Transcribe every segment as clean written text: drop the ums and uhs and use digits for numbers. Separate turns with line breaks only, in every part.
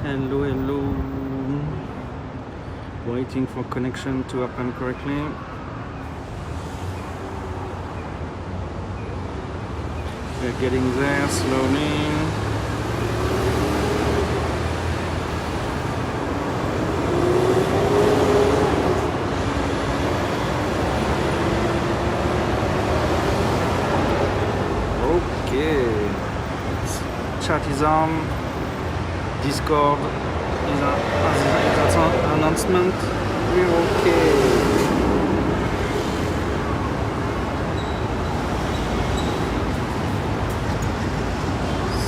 Hello, hello. Waiting for connection to happen correctly. We're getting there slowly. Okay. Chat is on. Discord is that's an announcement. We're okay.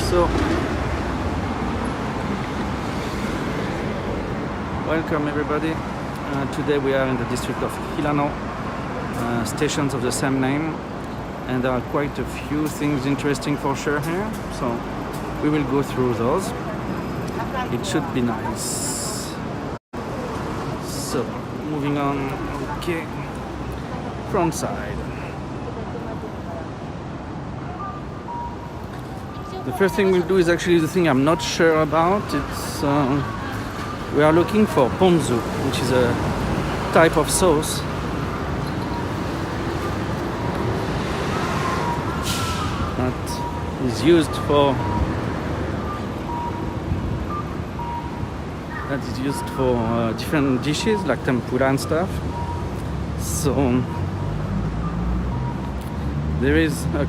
So, welcome everybody. Today we are in the district of Hirano, stations of the same name, and there are quite a few things interesting for sure here. So, we will go through those. It should be nice. So, moving on. Okay, front side. The first thing we'll do is actually the thing I'm not sure about. It's we are looking for ponzu, which is a type of sauce that is used for different dishes like tempura and stuff. So there is a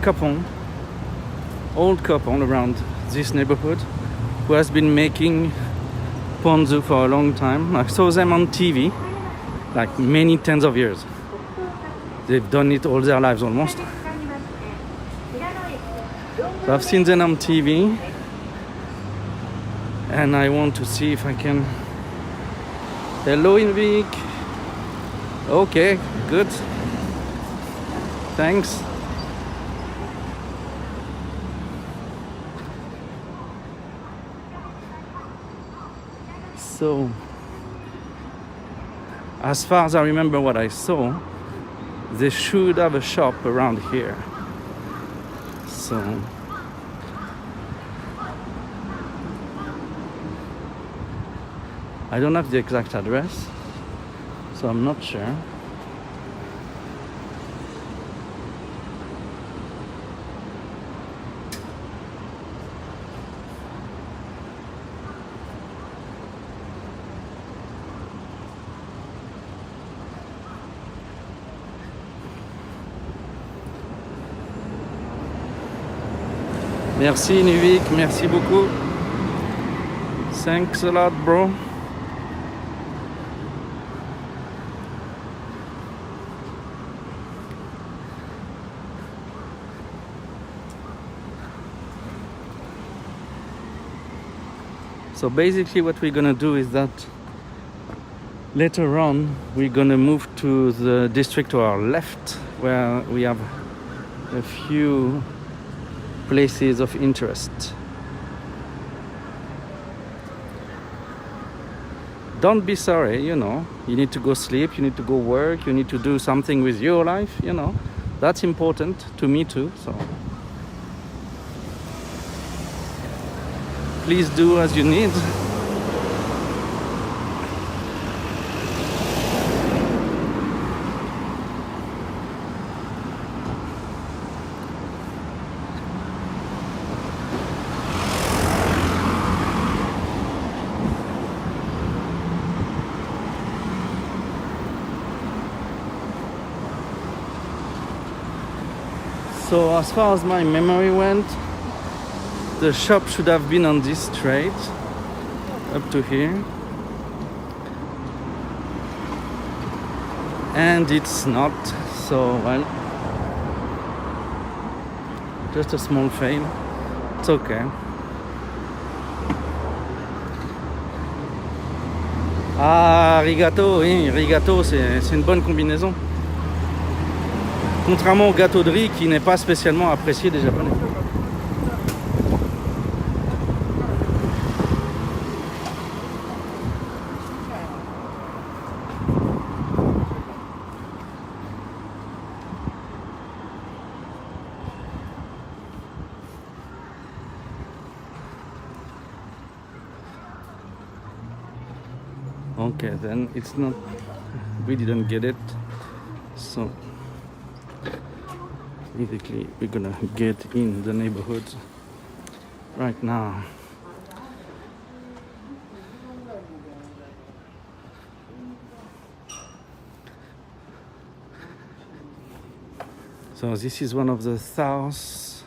old couple around this neighborhood who has been making ponzu for a long time. I saw them on TV like many tens of years. They've done it all their lives almost. So I've seen them on TV and I want to see if I can. Hello Invik. Okay, good. Thanks. So, as far as I remember what I saw, they should have a shop around here. So, I don't have the exact address, so I'm not sure. Merci Nuvik, merci beaucoup. Thanks a lot, bro. So basically what we're gonna do is that later on we're gonna move to the district to our left where we have a few places of interest. Don't be sorry, you need to go sleep, you need to go work, you need to do something with your life, that's important to me too. So please do as you need. So as far as my memory went, the shop should have been on this straight up to here, and it's not. So well, just a small fail. It's okay. Ah, rigato, oui, rigato, c'est une bonne combinaison. Contrairement au gâteau de riz qui n'est pas spécialement apprécié des Japonais. Okay, then it's not, we didn't get it. So basically we're gonna get in the neighborhood right now. So this is one of the south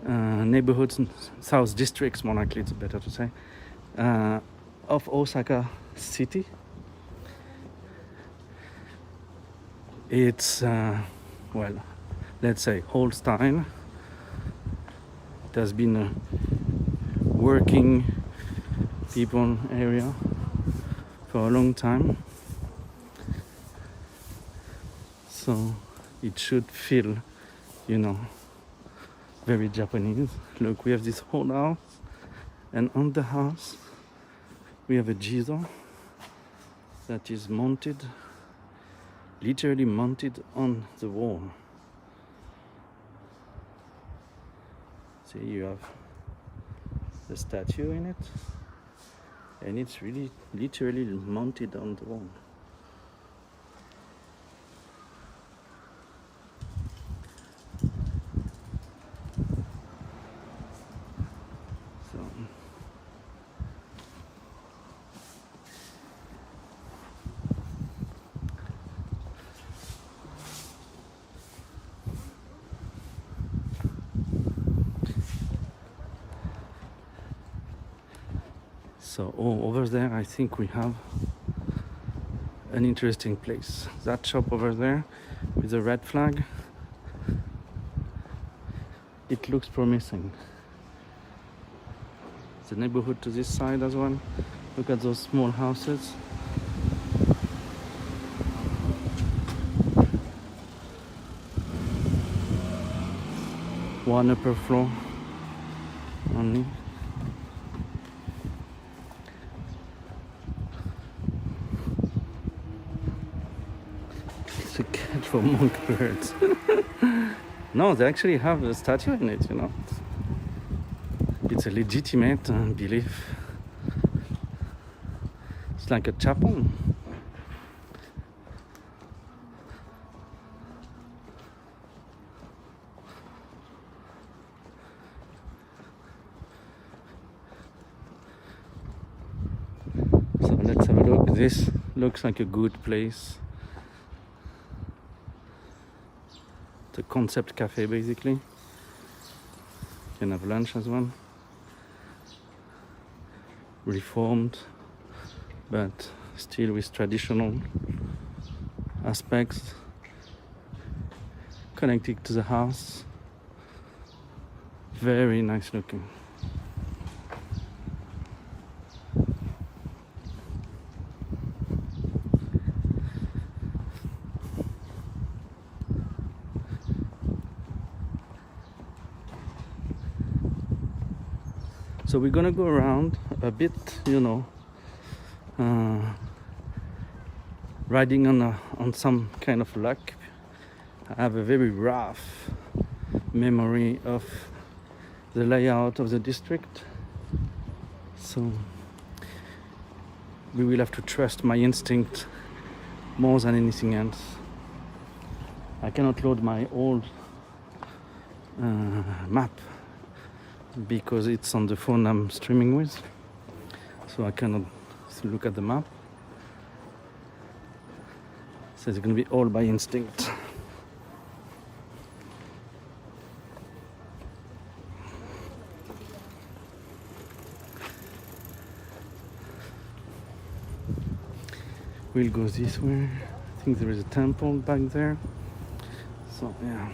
neighborhoods, south districts, more likely it's better to say, of Osaka city. It's well, let's say old style. It has been a working people area for a long time, so it should feel, you know, very Japanese. Look, we have this whole house, and on the house we have a jizo that is mounted, literally mounted on the wall. See, you have the statue in it, and it's really literally mounted on the wall. So, over there I think we have an interesting place. That shop over there with the red flag, it looks promising. The neighborhood to this side as well. Look at those small houses. One upper floor only. It's a cage for monk birds. No, they actually have a statue in it, you know. It's a legitimate belief. It's like a chapel. So let's have a look. This looks like a good place. It's a concept cafe basically. You can have lunch as well. Reformed, but still with traditional aspects connected to the house. Very nice looking. So we're gonna go around a bit, you know, riding on some kind of luck. I have a very rough memory of the layout of the district, so we will have to trust my instinct more than anything else. I cannot load my old map because it's on the phone I'm streaming with, so I cannot look at the map. So it's going to be all by instinct. We'll go this way. I think there is a temple back there. So yeah,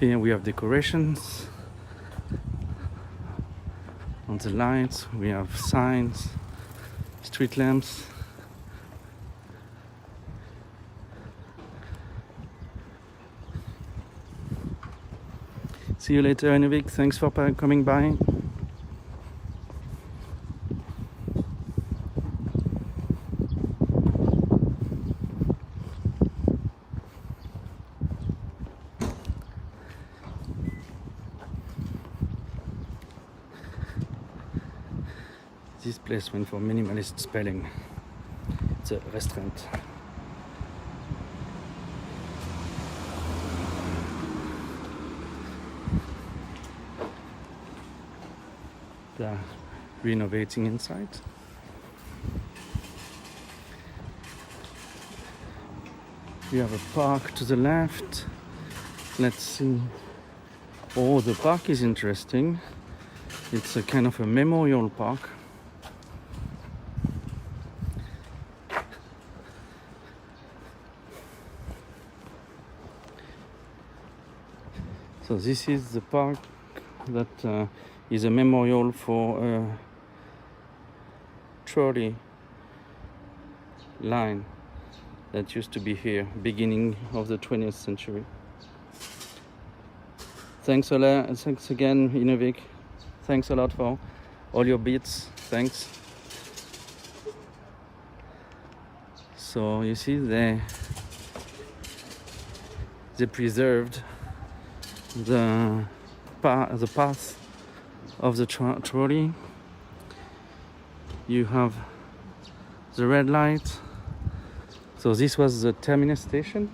here we have decorations. On the lights, we have signs, street lamps. See you later, Anuvik. Thanks for coming by. This place went for minimalist spelling. It's a restaurant. They are renovating inside. We have a park to the left. Let's see. Oh, the park is interesting. It's a kind of a memorial park. So this is the park that is a memorial for a trolley line that used to be here, beginning of the 20th century. Thanks a lot. Thanks again, Inuvik. Thanks a lot for all your bits. Thanks. So you see, they preserved the path of the trolley. You have the red light. So this was the terminus station.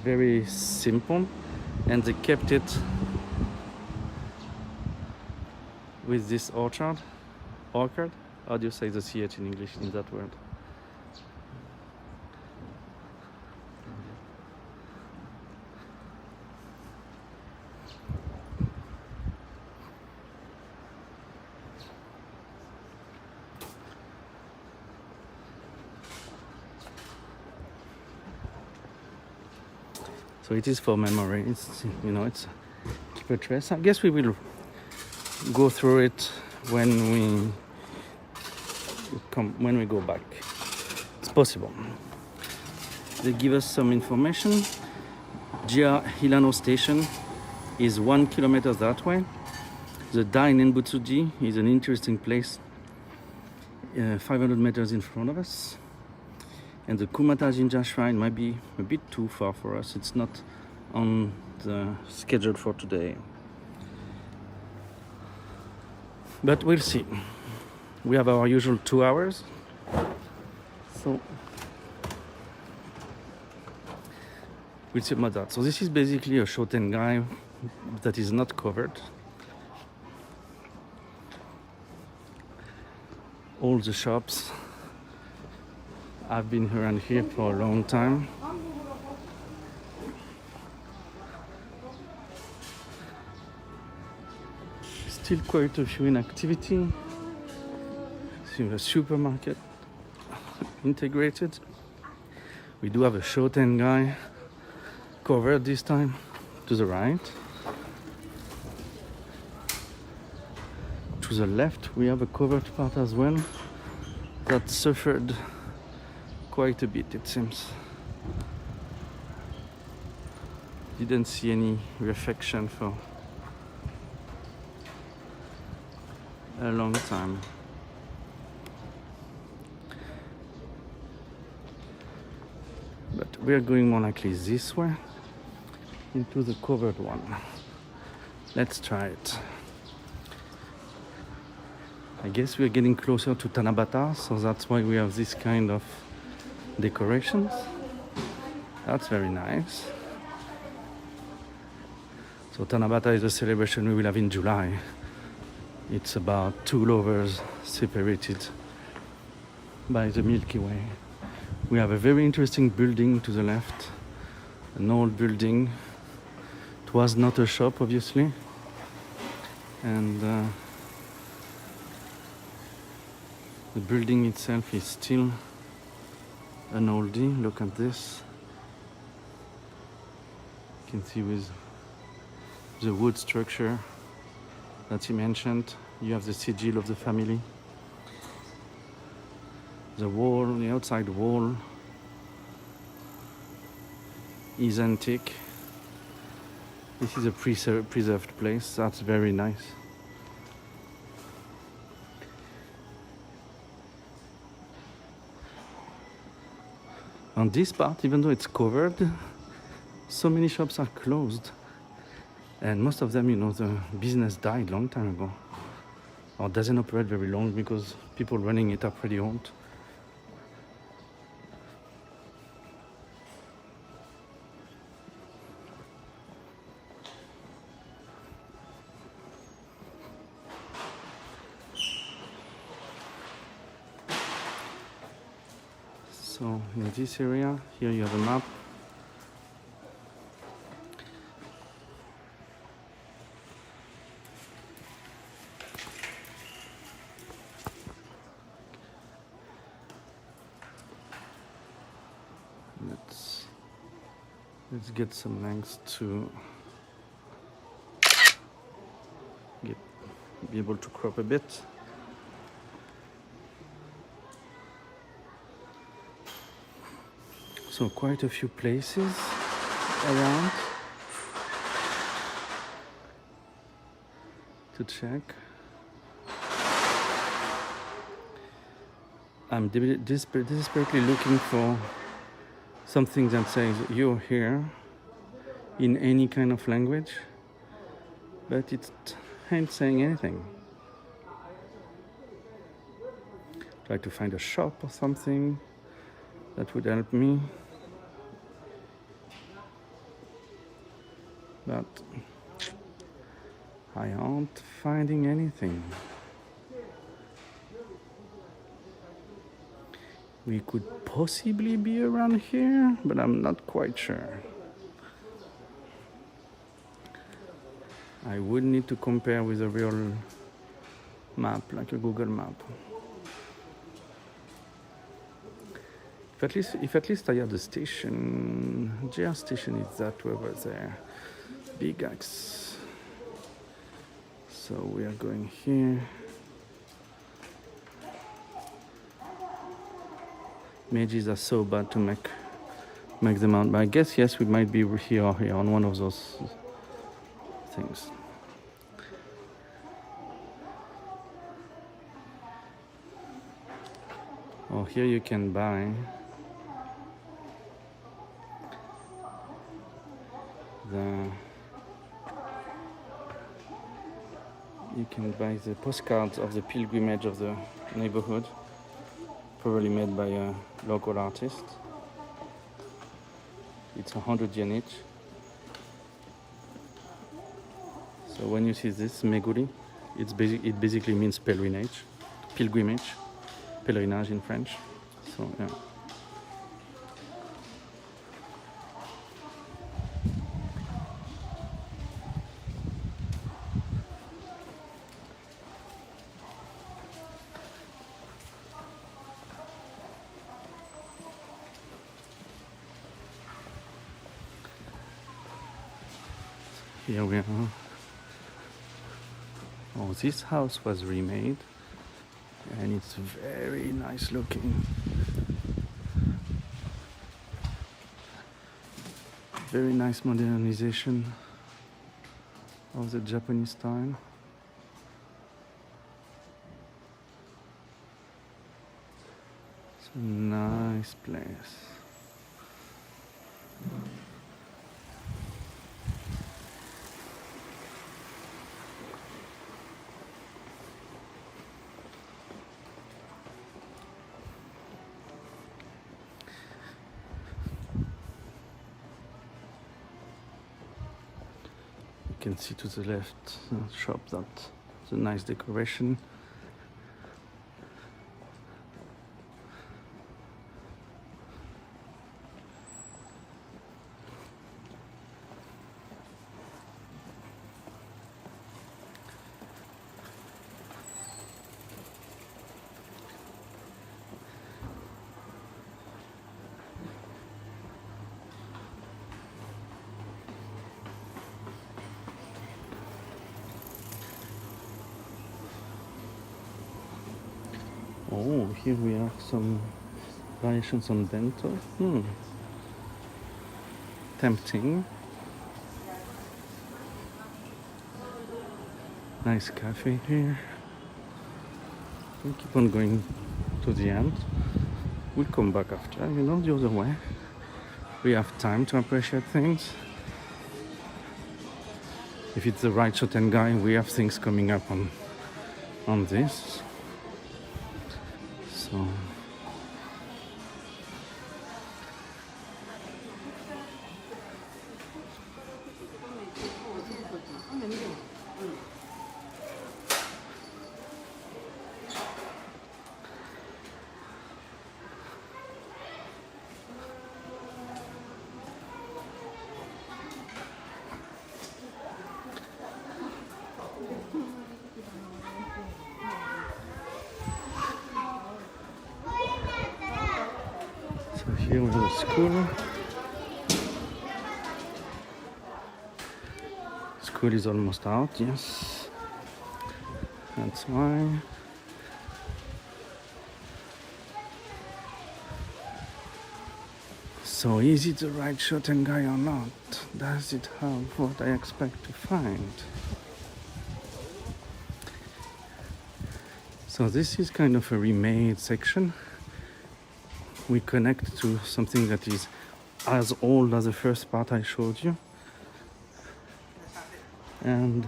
Very simple, and they kept it with this orchard. How do you say the CH in English in that word? So it is for memory. It's, you know, it's keep a trace. I guess we will go through it when we go back. It's possible. They give us some information. Jia Hirano station is 1 kilometer that way. The Dai Nenbutsuji is an interesting place, 500 meters in front of us. And the Kumata Jinja shrine might be a bit too far for us. It's not on the schedule for today. But we'll see. We have our usual 2 hours. So we'll see about that. So this is basically a shotengai that is not covered. All the shops. I've been around here for a long time. Still quite a few in activity. See a supermarket integrated. We do have a shotengai covered this time to the right. To the left we have a covered part as well that suffered quite a bit, it seems. Didn't see any reflection for a long time. But we're going more likely this way into the covered one. Let's try it. I guess we're getting closer to Tanabata, so that's why we have this kind of decorations. That's very nice. So Tanabata is a celebration we will have in July. It's about 2 lovers separated by the Milky Way. We have a very interesting building to the left, an old building. It was not a shop, obviously, and the building itself is still an oldie. Look at this. You can see with the wood structure that he mentioned. You have the sigil of the family. The wall, the outside wall is antique. This is a preserved place. That's very nice. On this part, even though it's covered, so many shops are closed. And most of them, you know, the business died long time ago. or doesn't operate very long because people running it are pretty old. So in this area, here you have a map. Let's get some length to be able to crop a bit. So quite a few places around to check. I'm desperately looking for something that says you're here in any kind of language, but it ain't saying anything. Try to find a shop or something that would help me, but I aren't finding anything. We could possibly be around here, but I'm not quite sure. I would need to compare with a real map, like a Google map. If at least I had the station, GR station is that way over there. Big X. So we are going here. Images are so bad to make them out, but I guess yes, we might be here or here on one of those things. Oh, here you can buy the postcards of the pilgrimage of the neighborhood, probably made by a local artist. It's 100 yen each. So when you see this meguri, it basically means pilgrimage in French. So yeah. Here we are. Oh, this house was remade and it's very nice looking. Very nice modernization of the Japanese style. It's a nice place. You can see to the left shop that's a nice decoration. Oh, here we have some variations on bento. Tempting. Nice cafe here. We'll keep on going to the end. We'll come back after, the other way. We have time to appreciate things. If it's the right Shoten guy, we have things coming up on on this. So here we have a school. School is almost out, yes. That's why. So is it the right Shoten guy or not? Does it have what I expect to find? So this is kind of a remade section. We connect to something that is as old as the first part I showed you. And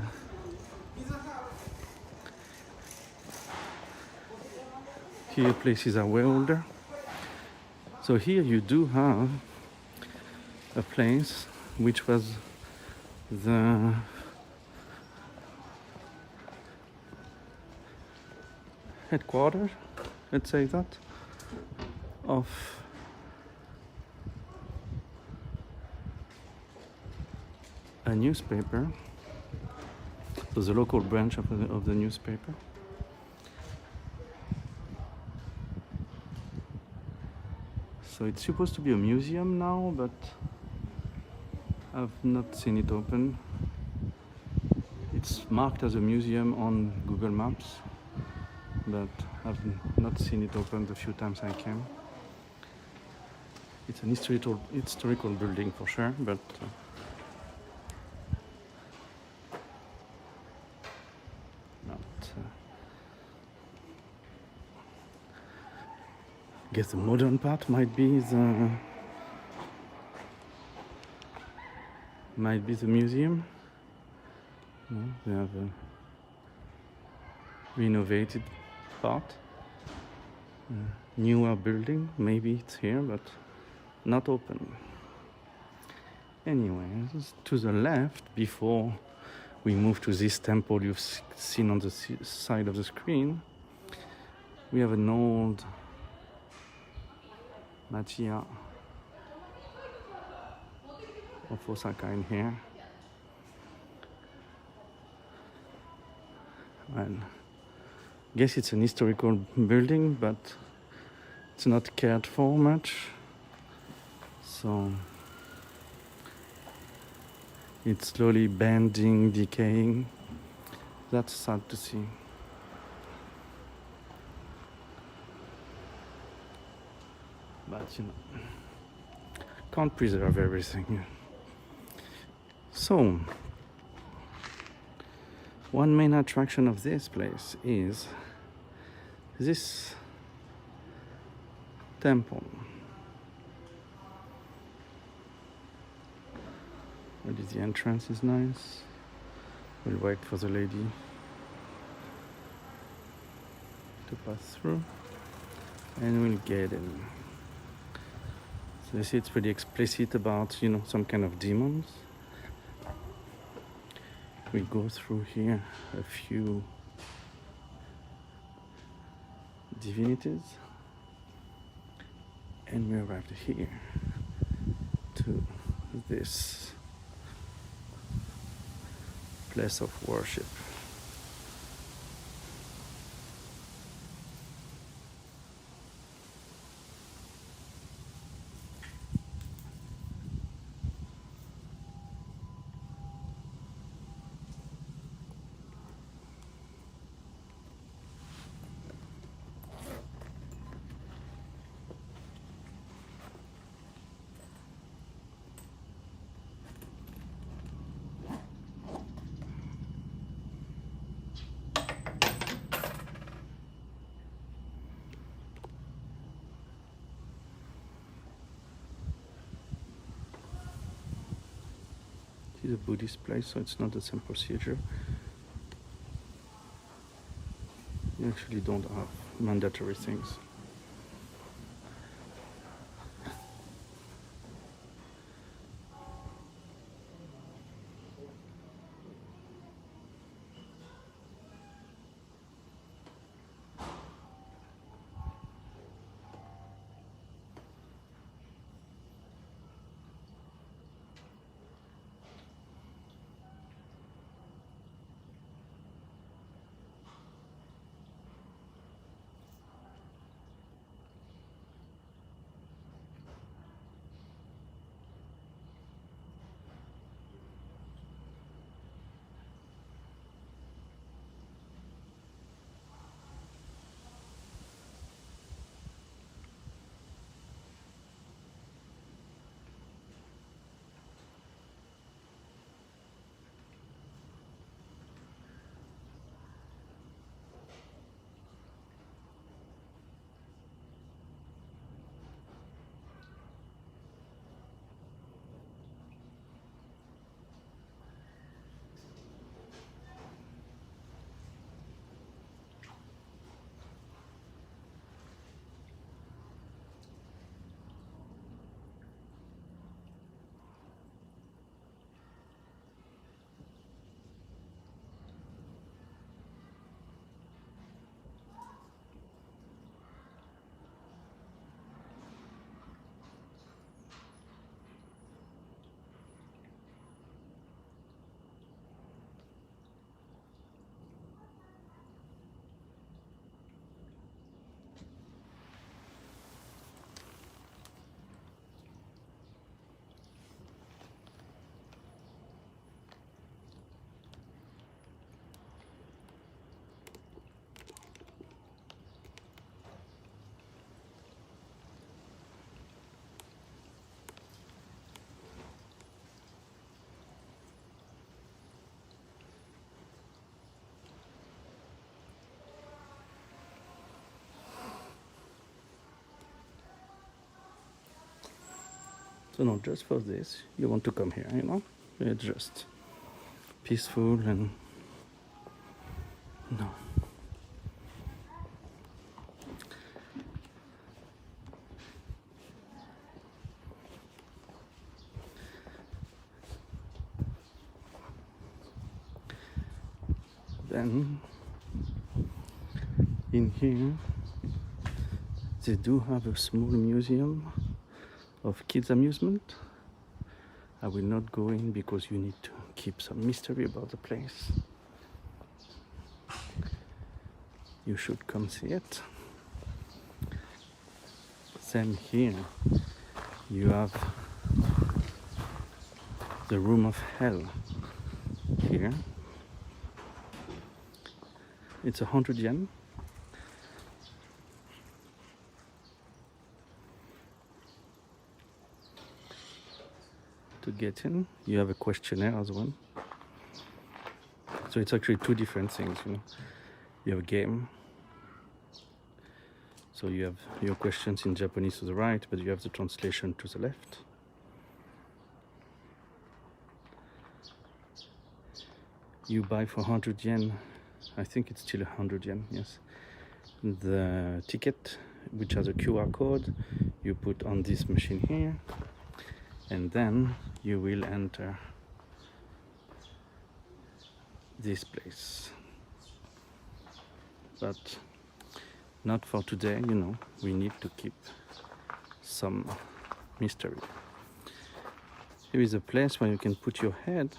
here places are way older. So here you do have a place which was the headquarters, let's say that, of a newspaper. So the local branch of the newspaper. So it's supposed to be a museum now, but I've not seen it open. It's marked as a museum on Google Maps, but I've not seen it open the few times I came. It's an historical building for sure, but not. I guess the modern part might be the museum. No, they have a renovated part, newer building. Maybe it's here, but not open. Anyway, to the left, before we move to this temple you've seen on the side of the screen, we have an old Machiya of Osaka in here. Well, I guess it's an historical building, but it's not cared for much. So it's slowly bending, decaying. That's sad to see. But you know, can't preserve everything. So one main attraction of this place is this temple. Maybe the entrance is nice. We'll wait for the lady to pass through and we'll get in. So you see it's pretty explicit about, you know, some kind of demons. We go through here a few divinities and we arrived here to this place of worship. It's a Buddhist place, so it's not the same procedure. You actually don't have mandatory things. So no, just for this, you want to come here, you know? It's just peaceful and no. Then in here they do have a small museum of kids amusement. I will not go in because you need to keep some mystery about the place. You should come see it. Same here, you have the room of hell here. It's 100 yen. To get in, you have a questionnaire as well. So it's actually two different things, you know. You have a game. So you have your questions in Japanese to the right, but you have the translation to the left. You buy for 100 yen. I think it's still 100 yen, yes. The ticket, which has a QR code, you put on this machine here, and then you will enter this place. But not for today, you know, we need to keep some mystery. Here is a place where you can put your head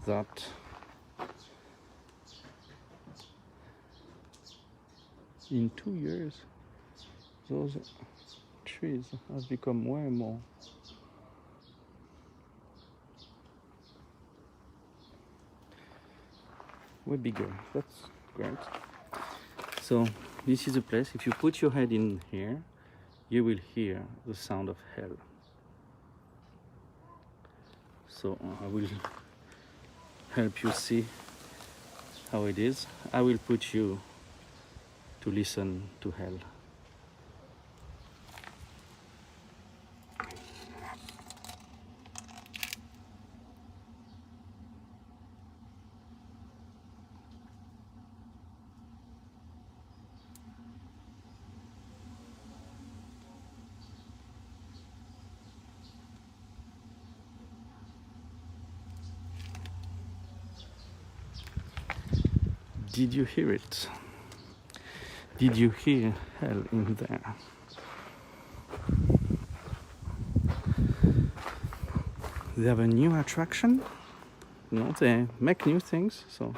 that in 2 years those trees have become way more way bigger. That's great. So this is a place, if you put your head in here, you will hear the sound of hell. So I will help you see how it is. I will put you to listen to hell. Did you hear it? Did you hear hell in there? They have a new attraction. You know, they make new things, so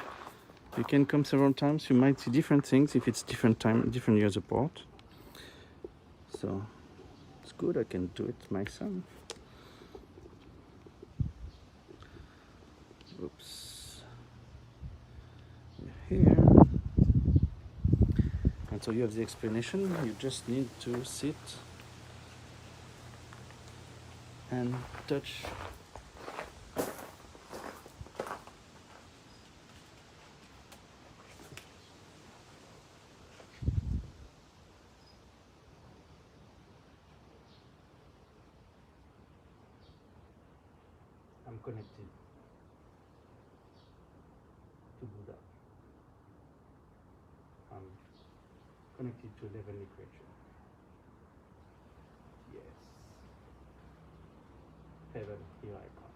you can come several times. You might see different things if it's different time, different years apart. So it's good. I can do it myself. Oops. Here. And so you have the explanation. You just need to sit and touch. I'm connected to Buddha. I'm connected to heavenly creature. Yes. Heaven, here I come.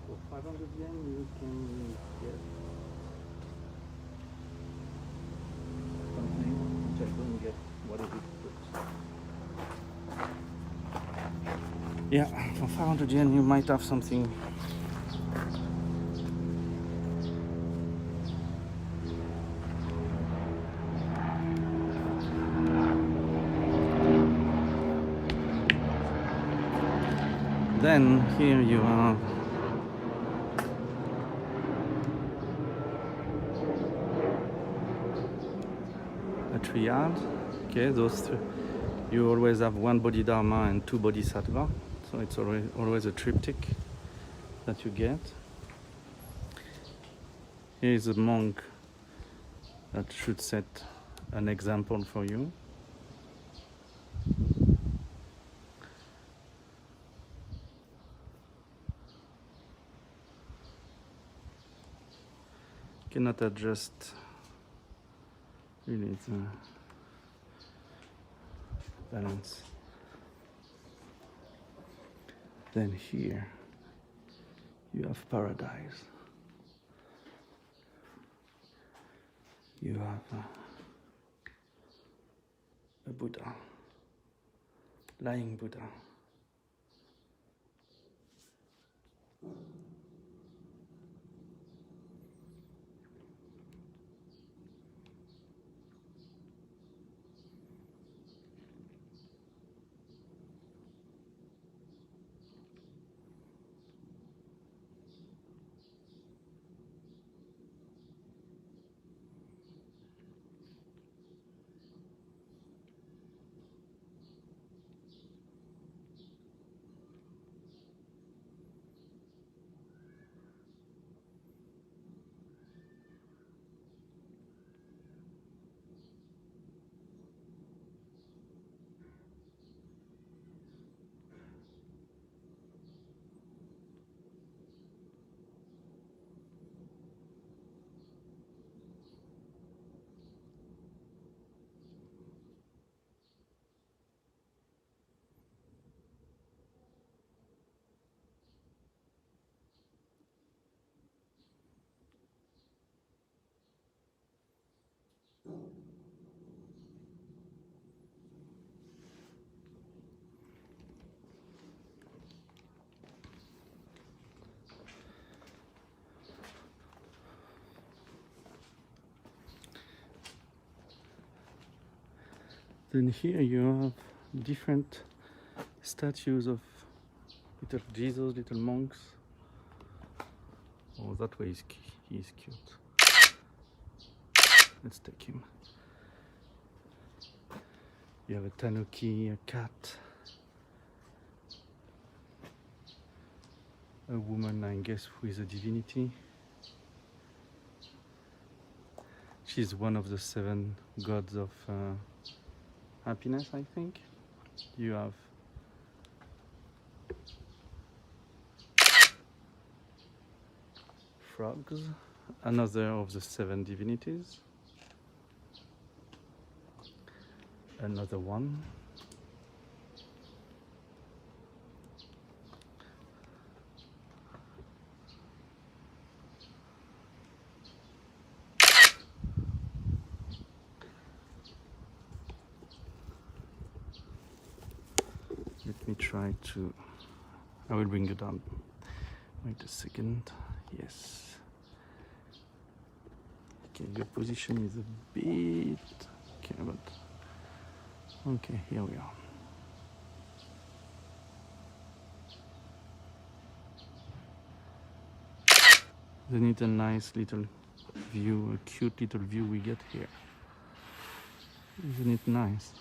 For 500 yen, you can get something which I couldn't get. What is it? Yeah, for 500 yen, you might have something. Then here you have a triad. Okay, those three. You always have one Bodhidharma and two Bodhisattva, so it's always a triptych that you get. Here is a monk that should set an example for you. Cannot adjust really the balance. Then here you have paradise. You have a Buddha, lying Buddha. Then here you have different statues of little Jesus, little monks. Oh, that way he's cute. Let's take him. You have a tanuki, a cat, a woman, I guess, who is a divinity. She's one of the 7 gods of happiness, I think. You have frogs, another of the 7 divinities, another one, let me try to, I will bring you down, wait a second, yes. Okay, your position is a bit, okay, but, okay, here we are. Isn't it a nice little view, a cute little view we get here? Isn't it nice?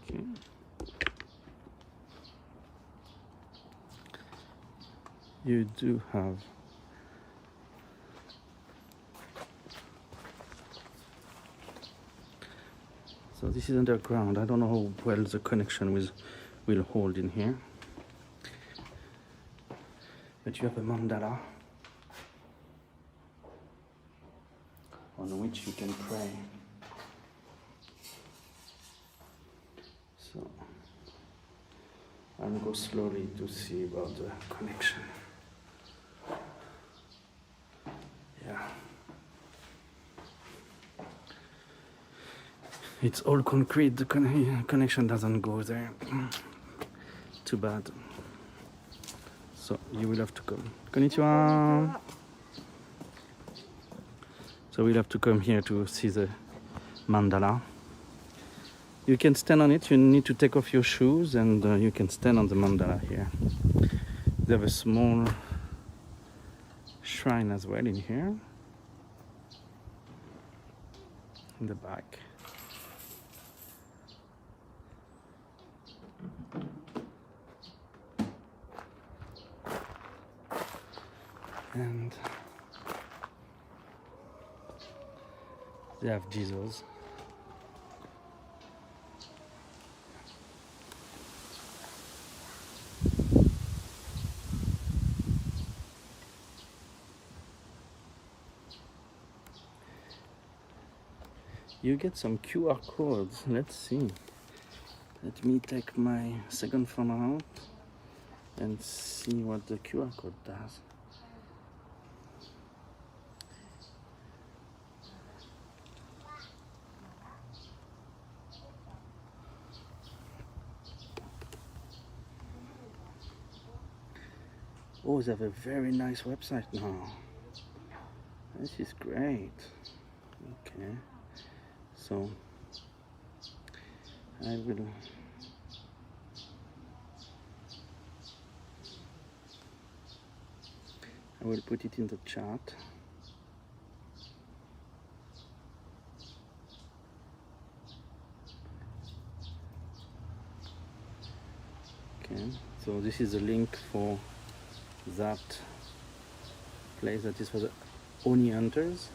Okay. You do have so this is underground. I don't know how well the connection will hold in here, but you have a mandala on which you can pray. So I'll go slowly to see about the connection. Yeah. It's all concrete, the connection doesn't go there. Too bad. So you will have to come. Konnichiwa. So we'll have to come here to see the mandala. You can stand on it, you need to take off your shoes and you can stand on the mandala here. They have a small shrine as well in here, in the back. And they have Jesus. You get some QR codes. Let's see. Let me take my second phone out and see what the QR code does. Oh, they have a very nice website now. This is great. Okay, so I will put it in the chat. Okay, so this is a link for that place that is for the Oni hunters,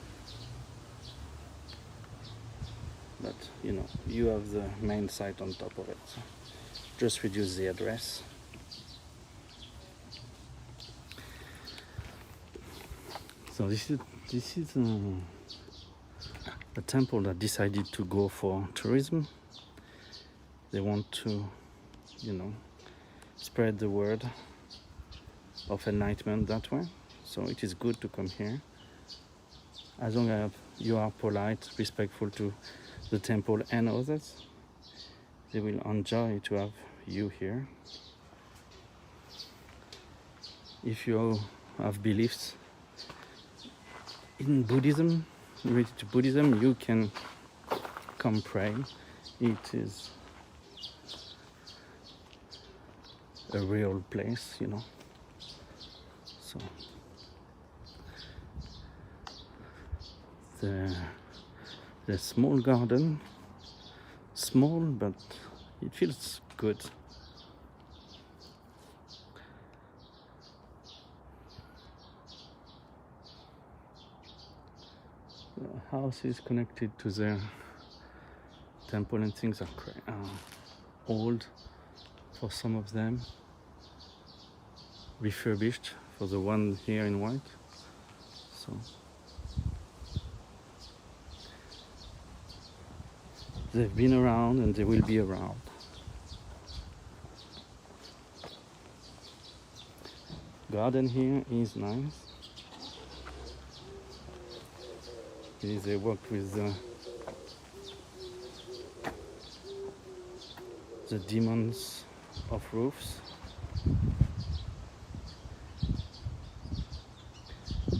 but you know, you have the main site on top of it, so just reduce the address. So this is a temple that decided to go for tourism. They want to, you know, spread the word of enlightenment that way. So it is good to come here, as long as you are polite, respectful to the temple and others. They will enjoy to have you here. If you have beliefs in Buddhism, related to Buddhism, you can come pray. It is a real place, you know. So the small garden, small, but it feels good. house is connected to the temple, and things are old for some of them, refurbished for the one here in white. So they've been around and they will be around. Garden here is nice. They work with the demons of roofs.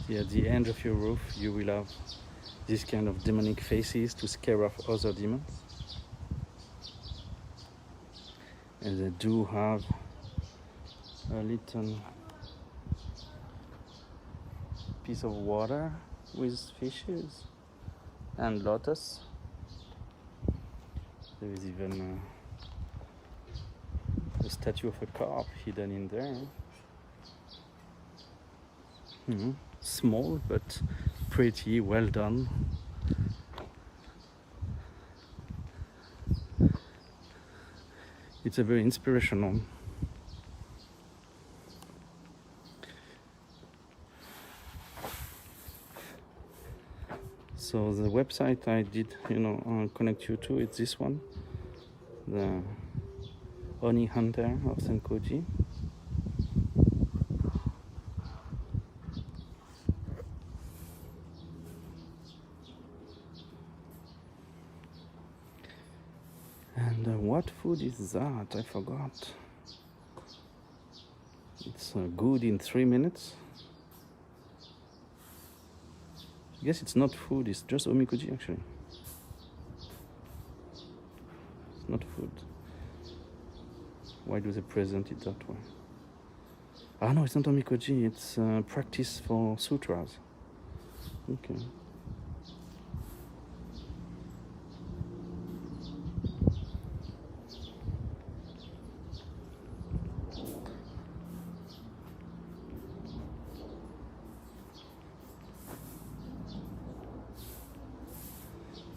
See, at the end of your roof you will have this kind of demonic faces to scare off other demons. And they do have a little piece of water with fishes and lotus. There is even a statue of a carp hidden in there. Small but pretty, well done. It's a very inspirational. So the website I did, connect you to, it's this one, the Oni Hunter of Senkoji. And what food is that? I forgot. It's good in 3 minutes. I guess it's not food, it's just omikoji actually. It's not food. Why do they present it that way? Ah no, it's not omikoji, it's practice for sutras. Okay.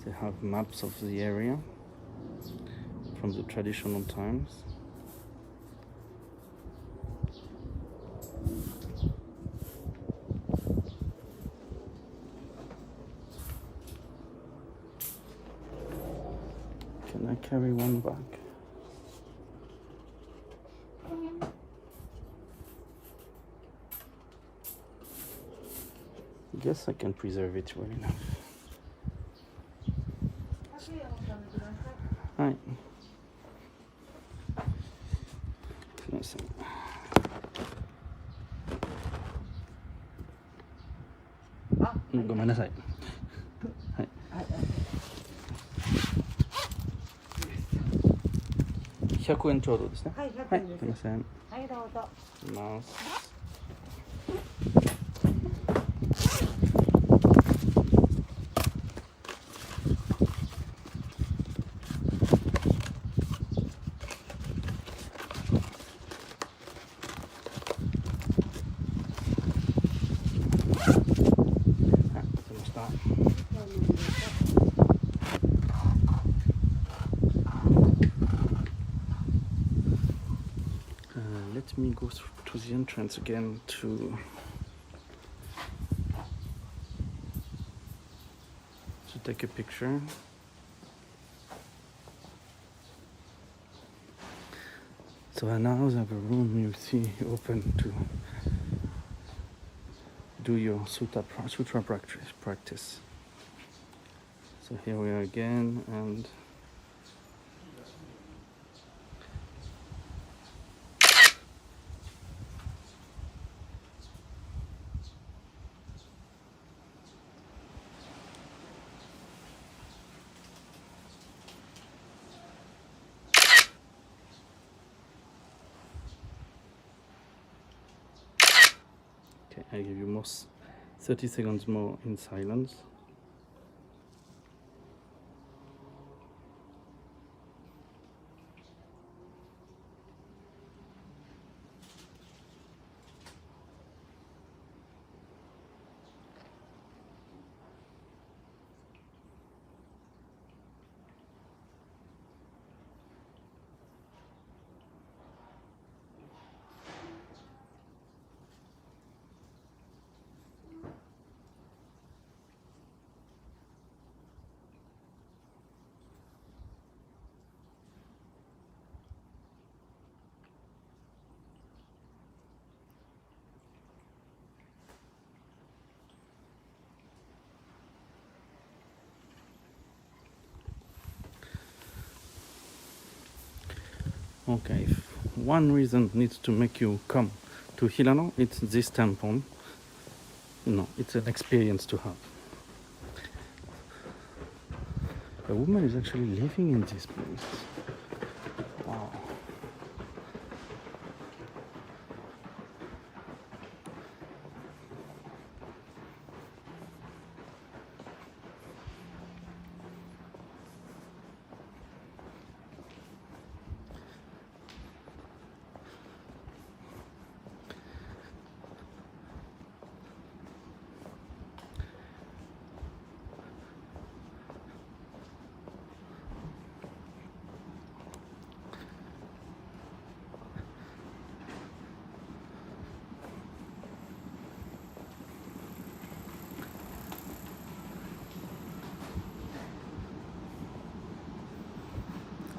They have maps of the area from the traditional times. Can I carry one back? I guess I can preserve it well enough. はい。すみません。ごめんなさい。はい。100円ちょうどですね。はい、100円です。すみません。はい、どうぞ。います。Let me go to the entrance again to take a picture. So I now have a room you see open to do your sutra practice. So here we are again, and okay, I give you 30 seconds more in silence. Okay, if one reason needs to make you come to Hirano, it's this temple. No, it's an experience to have. A woman is actually living in this place. Wow.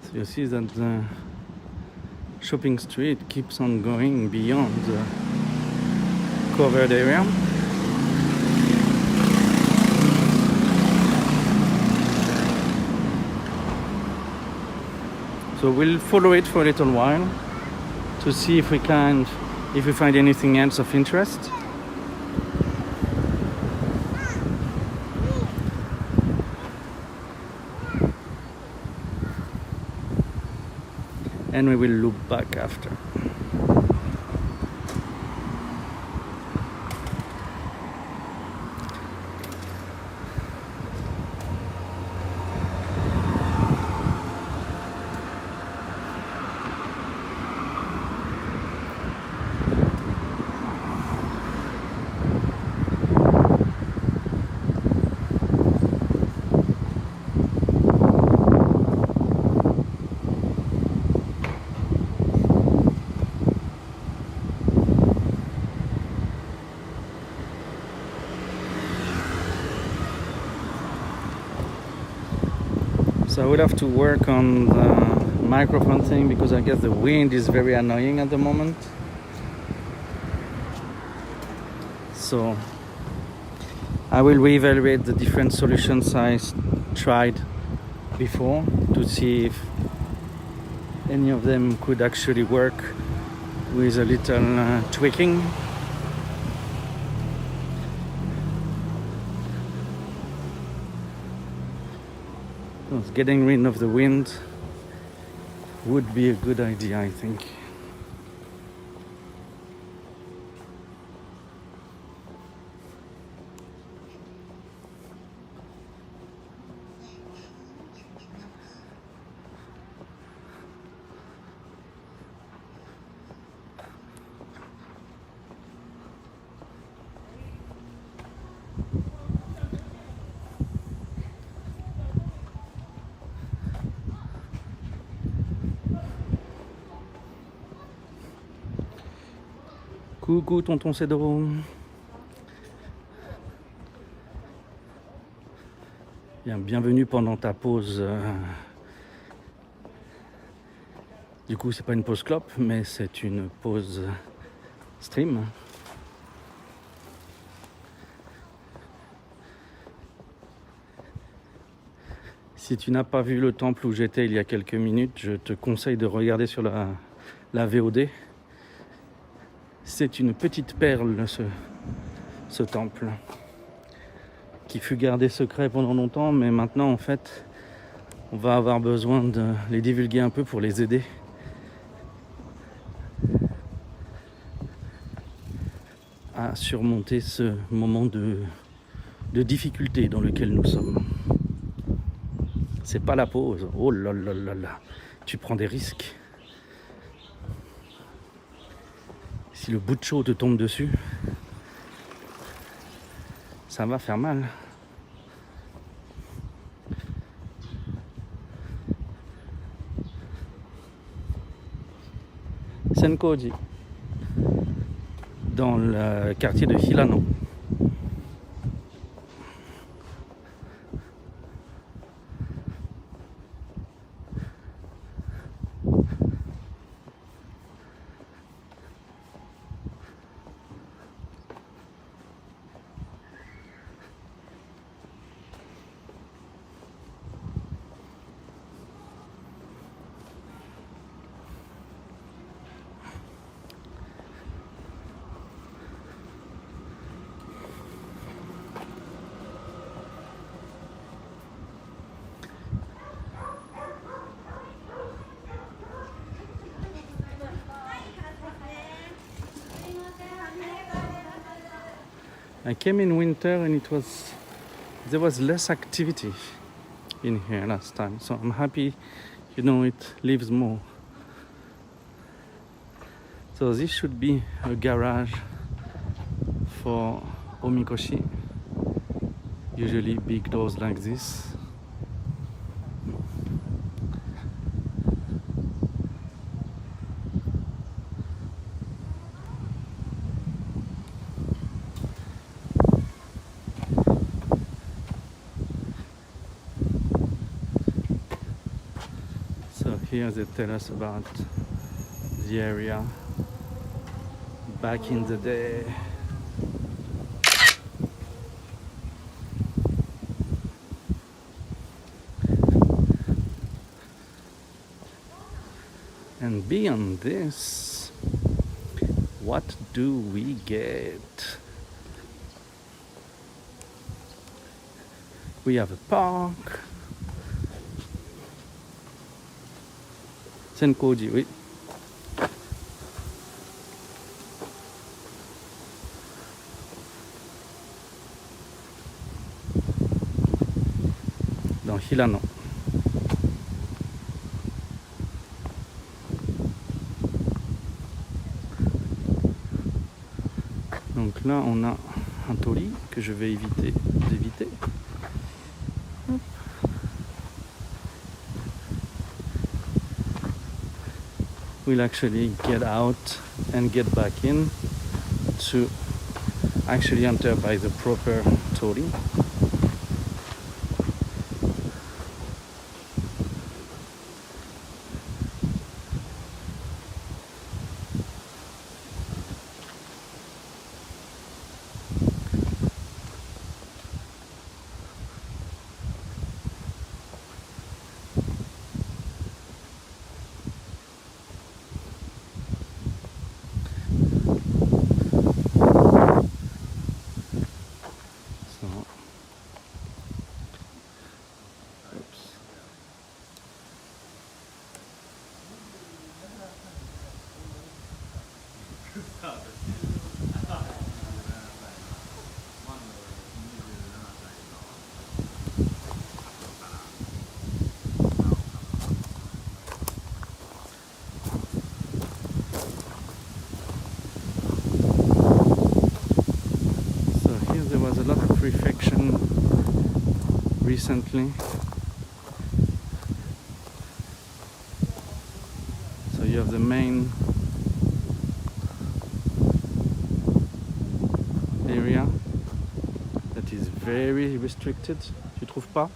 So you see that the shopping street keeps on going beyond the covered area. So we'll follow it for a little while to see if we find anything else of interest. And we will loop back after. So I would have to work on the microphone thing because I guess the wind is very annoying at the moment. So I will reevaluate the different solutions I tried before to see if any of them could actually work with a little tweaking. Getting rid of the wind would be a good idea, I think. Coucou tonton Cédro. Bien, bienvenue pendant ta pause. Du coup, c'est pas une pause clope, mais c'est une pause stream. Si tu n'as pas vu le temple où j'étais il y a quelques minutes, je te conseille de regarder sur la VOD. C'est une petite perle, ce temple, qui fut gardé secret pendant longtemps, mais maintenant, en fait, on va avoir besoin de les divulguer un peu pour les aider à surmonter ce moment de difficulté dans lequel nous sommes. C'est pas la pause. Oh là là là là, tu prends des risques. Si le bout de chaud te tombe dessus, ça va faire mal. Senkoji, dans le quartier de Hirano. I came in winter and there was less activity in here last time, so I'm happy, you know, it lives more. So this should be a garage for omikoshi. Usually big doors like this. So here they tell us about the area back in the day. And beyond this, what do we get? We have a park. Senkoji, oui. Dans Hirano. Donc là, on a un torii que je vais éviter d'éviter. We'll actually get out and get back in to actually enter by the proper torii. Reflection recently, so you have the main area that is very restricted. Tu trouves pas?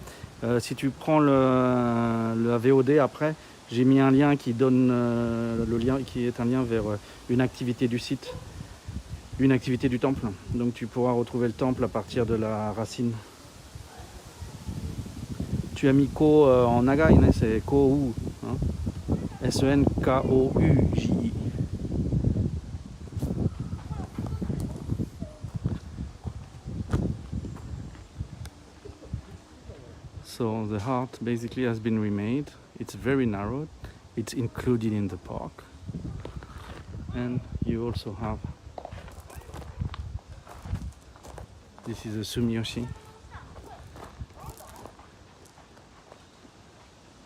Si tu prends la VOD après, j'ai mis un lien qui donne le lien qui est un lien vers une activité du site. Une activité du temple, donc tu pourras retrouver le temple à partir de la racine. Tu as mis Ko en naga, c'est Ko-u, hein? S-E-N-K-O-U-J-I. So the heart basically has been remade. It's very narrow. It's included in the park, and you also have. This is a sumiyoshi.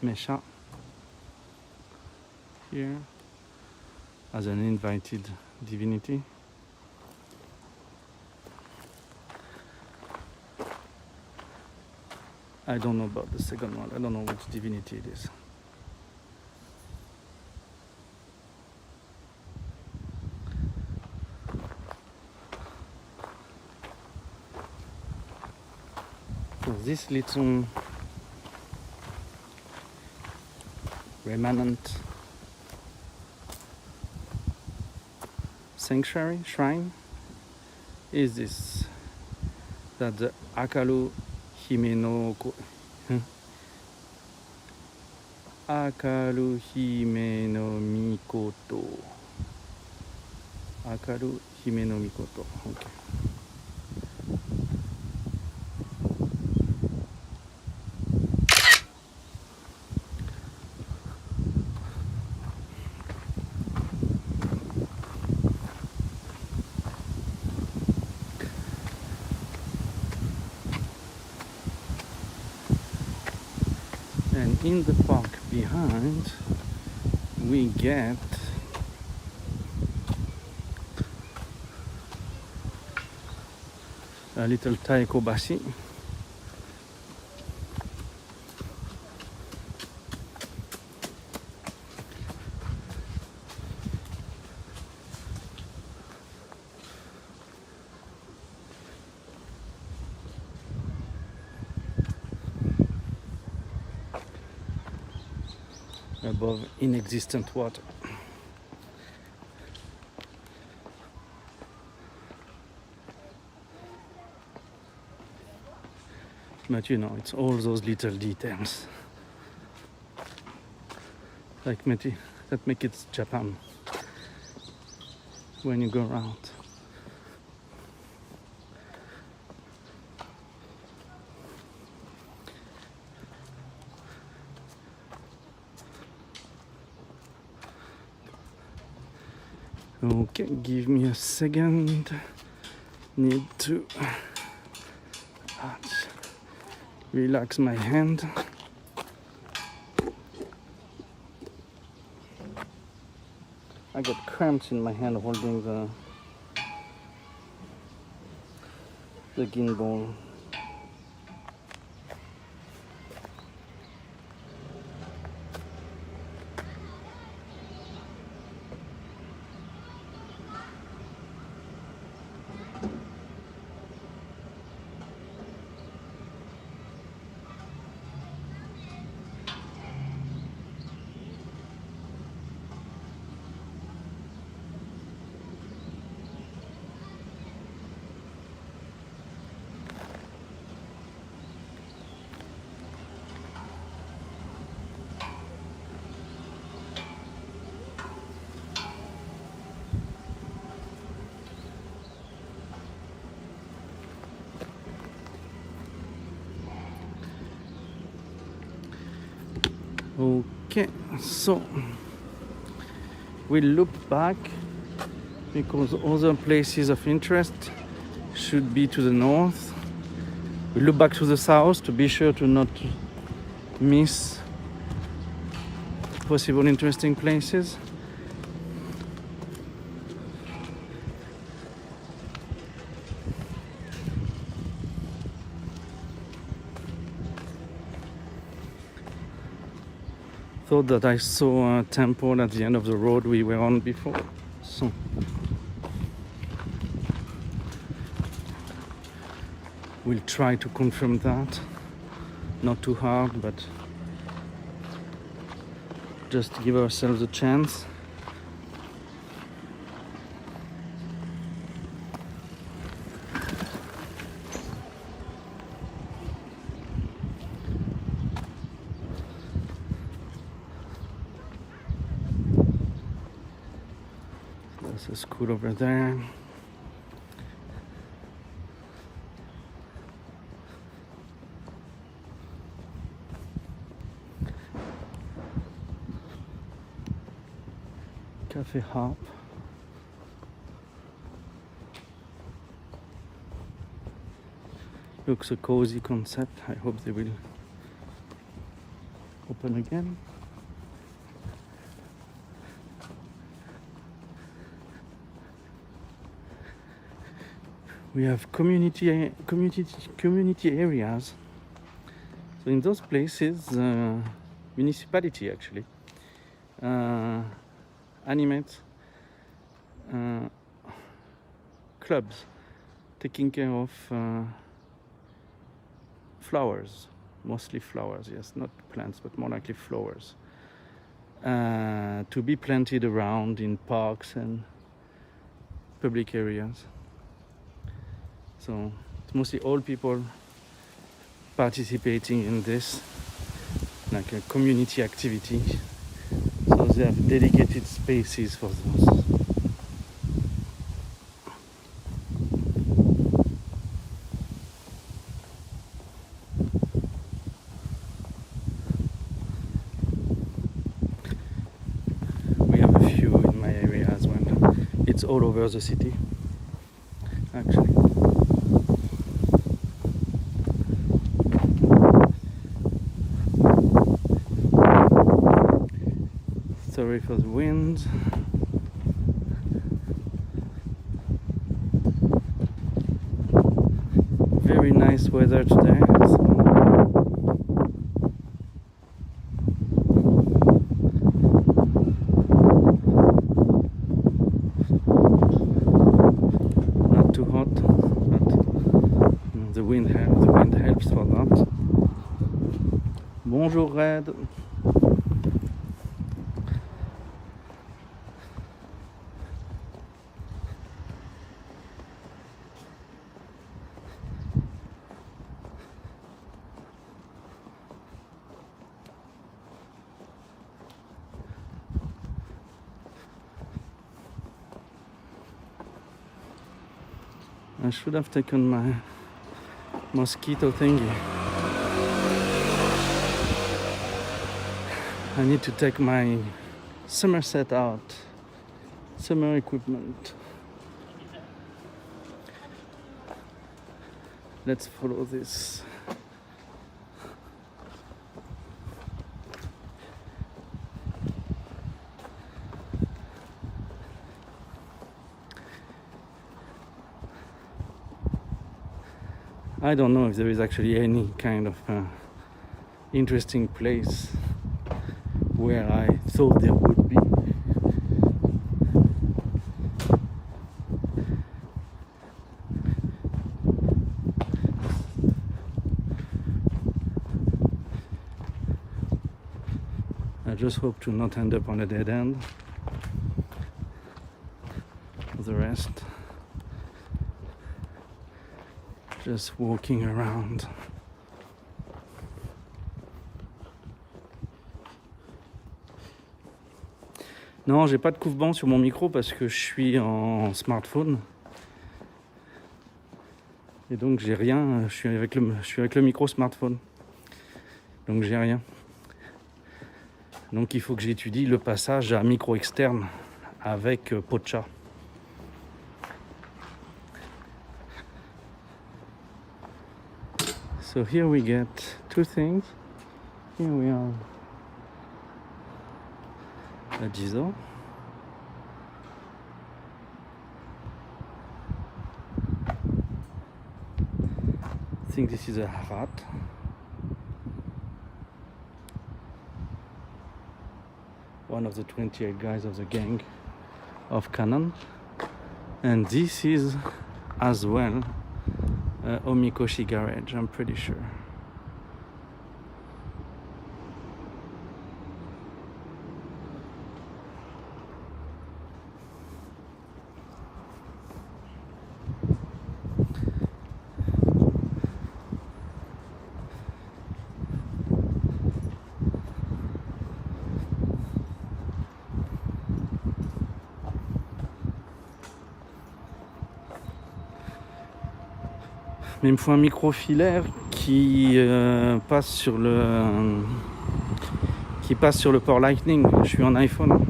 Mesha. Here as an invited divinity. I don't know about the second one. I don't know which divinity it is. So this little remanent sanctuary, shrine, is this, that the Akaru Hime no Akaru Hime no Mikoto. Akaru Hime no Mikoto. Okay. in the park behind we get a little taikobashi. Above inexistent water. But you know, it's all those little details that make it Japan when you go around. Okay, give me a second. Need to relax my hand. I got cramps in my hand holding the gimbal. Okay, so we look back because other places of interest should be to the north. We look back to the south to be sure to not miss possible interesting places. Thought that I saw a temple at the end of the road we were on before, so we'll try to confirm that. Not too hard, but just to give ourselves a chance. There's a school over there. Cafe Hop. Looks a cozy concept. I hope they will open again. We have community areas. So in those places, municipality actually animates clubs taking care of flowers, mostly flowers, yes, not plants, but more likely flowers, to be planted around in parks and public areas. So it's mostly old people participating in this, like a community activity. So they have dedicated spaces for those. We have a few in my area as well. It's all over the city, actually. Sorry for the wind. Very nice weather today. Not too hot, but the wind helps for that. Bonjour Red. I should have taken my mosquito thingy. I need to take my summer set out, summer equipment. Let's follow this. I don't know if there is actually any kind of interesting place where I thought there would be. I just hope to not end up on a dead end. For the rest, just walking around. Non, j'ai pas de couve-vent sur mon micro parce que je suis en smartphone. Et donc j'ai rien, je suis avec le micro smartphone. Donc j'ai rien. Donc il faut que j'étudie le passage à micro externe avec Pocha. So here we get two things. Here we are at Gizo. I think this is a harat. One of the 28 guys of the gang of Cannon. And this is as well Omikoshi garage, I'm pretty sure. Mais il me faut un micro filaire qui passe sur le port Lightning. Je suis en iPhone.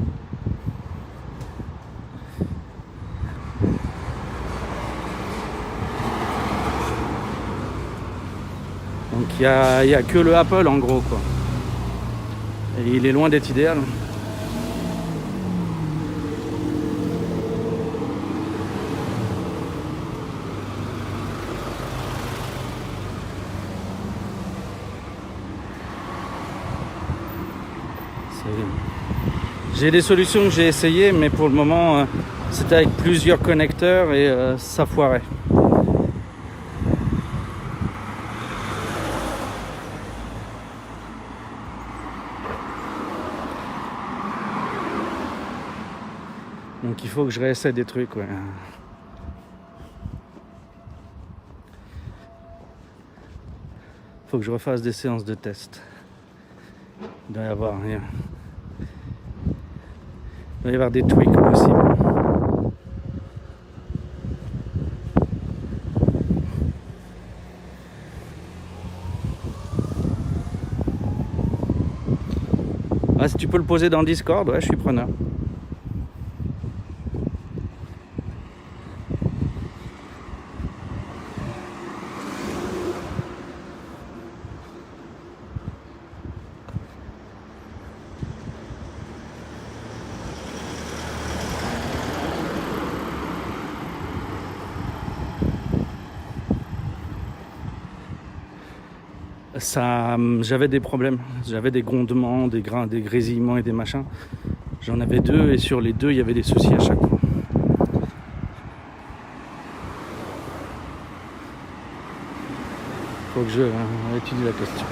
Donc il y a que le Apple en gros quoi. Et il est loin d'être idéal. J'ai des solutions que j'ai essayées, mais pour le moment, c'était avec plusieurs connecteurs et ça foirait. Donc il faut que je réessaie des trucs, ouais. Faut que je refasse des séances de test. Il doit y avoir rien. Il doit y avoir des tweaks possibles. Ah, si tu peux le poser dans Discord, ouais, je suis preneur. j'avais des problèmes, j'avais des grondements, des grésillements et des machins. J'en avais 2 et sur les 2 il y avait des soucis à chaque fois. Faut que je étudie la question.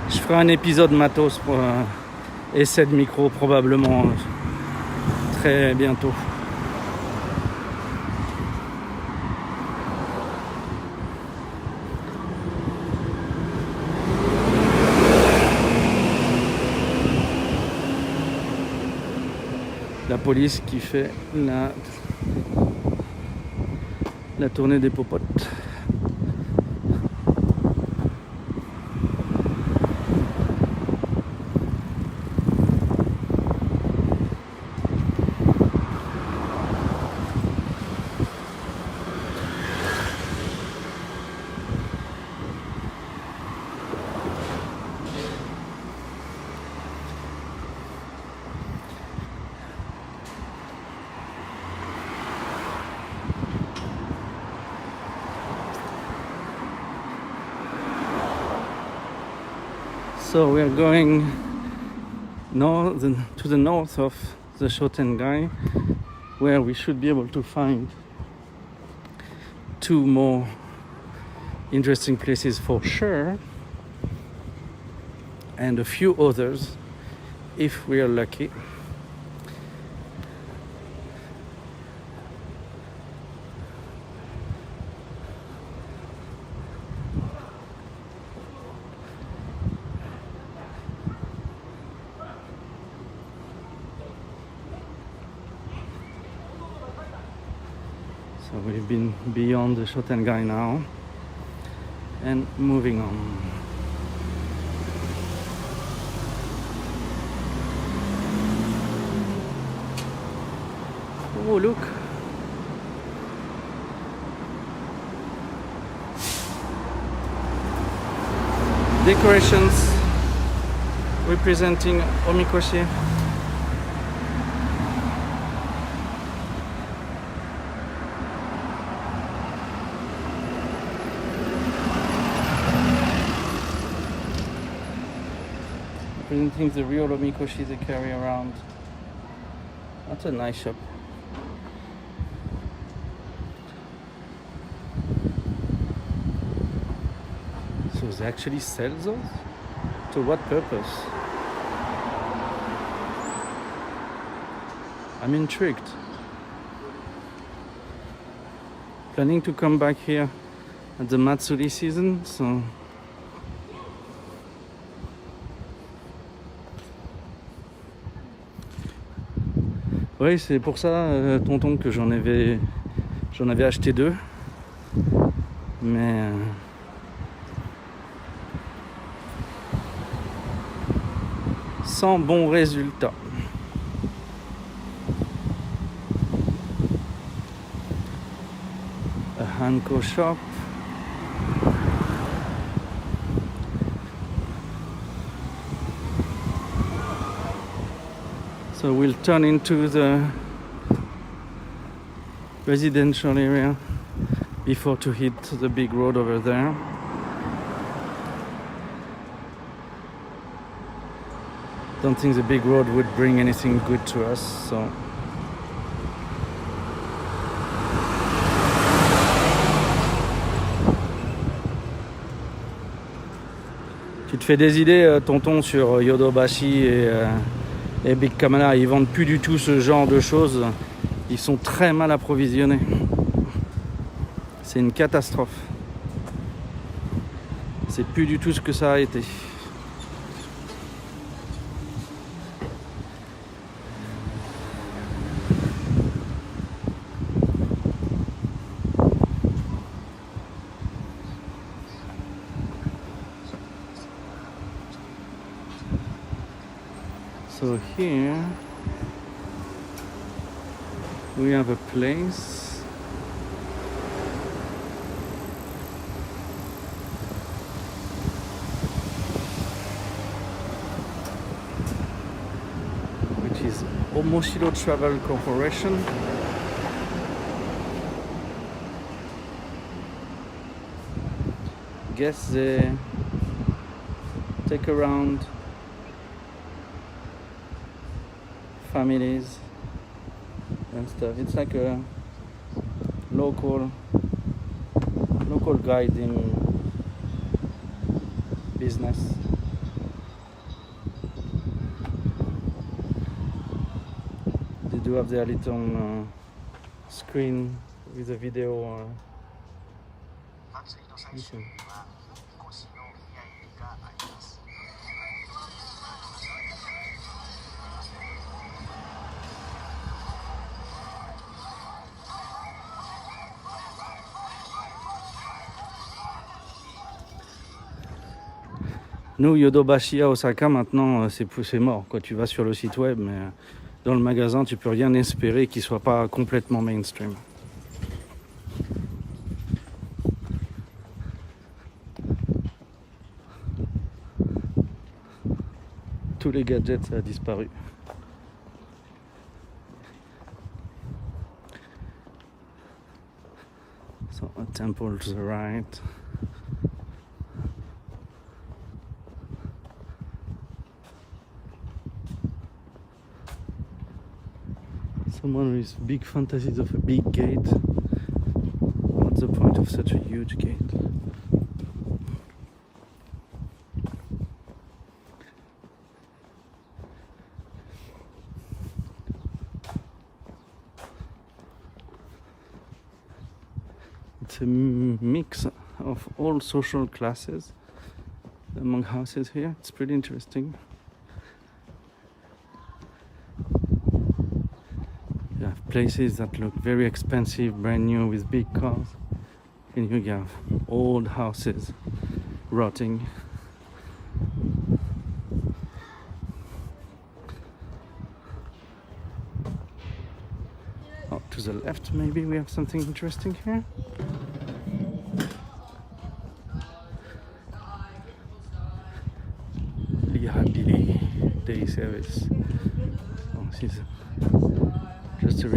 Je ferai un épisode matos pour essai de micro probablement très bientôt. La police qui fait la tournée des popotes. So we are going to the north of the Shotengai, where we should be able to find 2 more interesting places for sure, and a few others if we are lucky. So we've been beyond the Shotengai now and moving on. Oh, look! Decorations representing Omikoshi. Representing the real Omikoshi they carry around. That's a nice shop. So they actually sell those? To what purpose? I'm intrigued. Planning to come back here at the Matsuri season, so oui, c'est pour ça, tonton, que j'en avais acheté 2. Mais sans bon résultat. A Hanko shop. So we'll turn into the residential area before to hit the big road over there. Don't think the big road would bring anything good to us, so tu te fais des idées, tonton, sur Yodobashi et Big Kamala. Ils vendent plus du tout ce genre de choses. Ils sont très mal approvisionnés. C'est une catastrophe. C'est plus du tout ce que ça a été. So here we have a place which is Omoshiro Travel Corporation. guess they take around families and stuff. It's like a local guiding business. They do have their little screen with a video. Listen. Nous, Yodobashi à Osaka, maintenant, c'est mort. Quoi. Tu vas sur le site web, mais dans le magasin, tu peux rien espérer qu'il soit pas complètement mainstream. Tous les gadgets, ça a disparu. So, a temple to the right. Someone with big fantasies of a big gate. What's the point of such a huge gate? It's a mix of all social classes among houses here. It's pretty interesting. You have places that look very expensive, brand new with big cars, and you have old houses rotting. Oh, to the left, maybe we have something interesting here. Day service. Oh, this is just a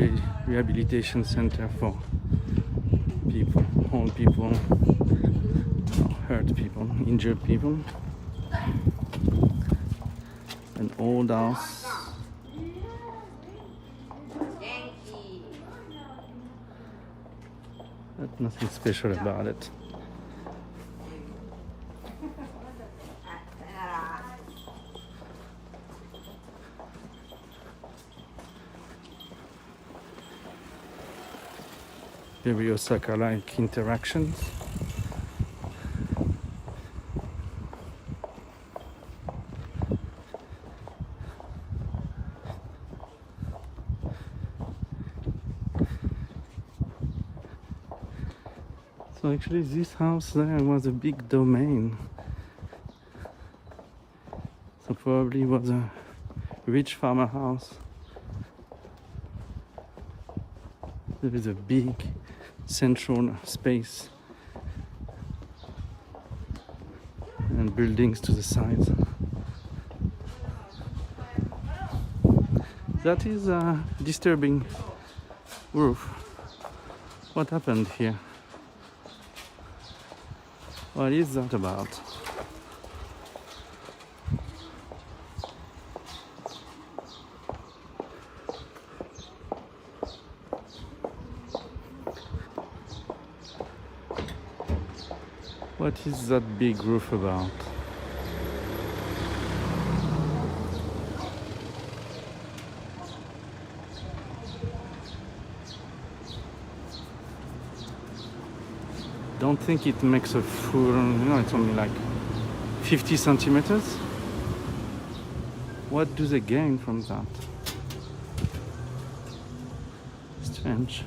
rehabilitation center for people, old people, hurt people, injured people. An old house. But nothing special about it. Very Osaka-like interactions. So actually this house there was a big domain. So probably was a rich farmer house. There is a big central space and buildings to the sides. That is a disturbing roof. What happened here? What is that about? What is that big roof about? Don't think it makes a full, it's only like 50 centimeters. What do they gain from that? Strange.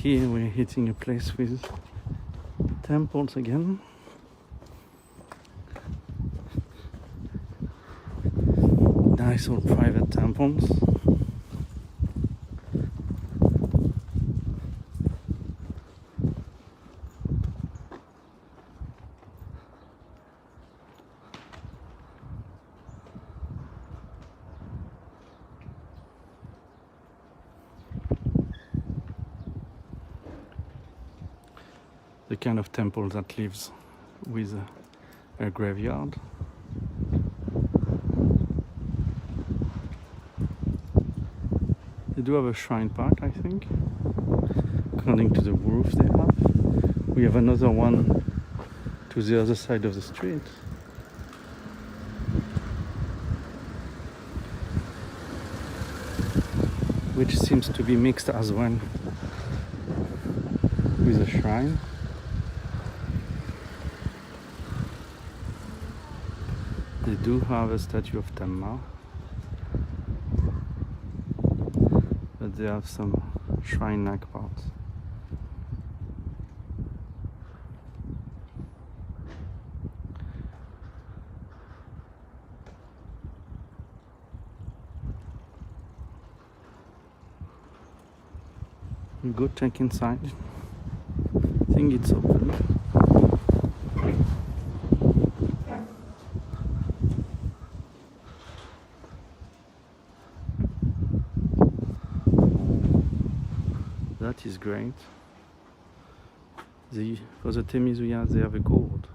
here we're hitting a place with temples again. Nice old private temples. The kind of temple that lives with a graveyard. They do have a shrine part, I think, according to the roof they have. We have another one to the other side of the street. Which seems to be mixed as well with a shrine. They do have a statue of Tamma, but they have some shrine-like parts. We'll go check inside. I think it's open. That is great. For the Temizuya, they have a gourd.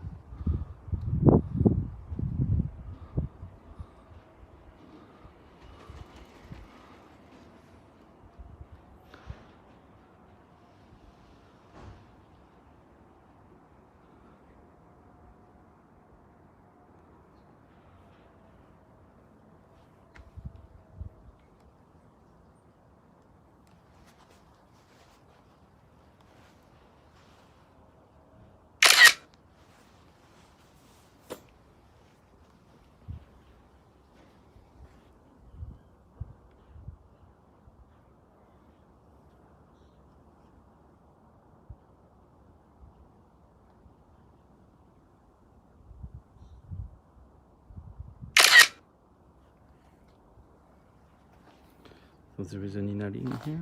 So there is an inari in here.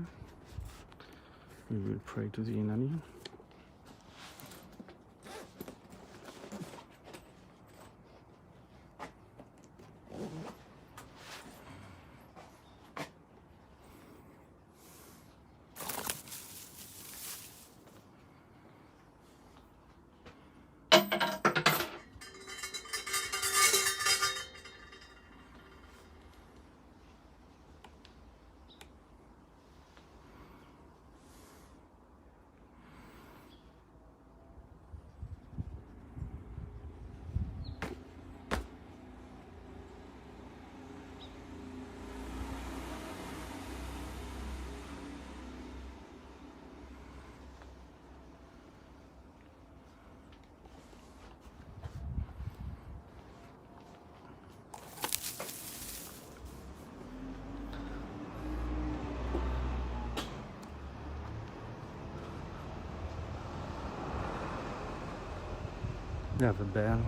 We will pray to the inari. They have a bell.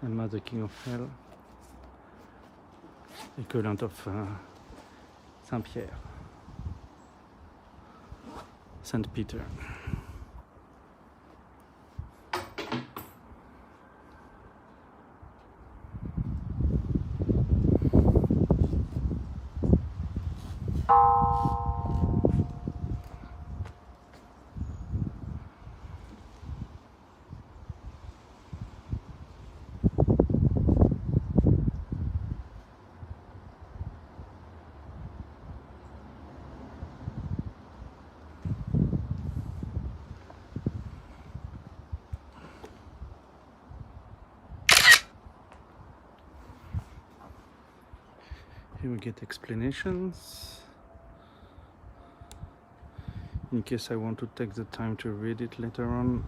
And Mother King of Hell, equivalent of Saint Pierre, Saint Peter. Here we get explanations. In case I want to take the time to read it later on.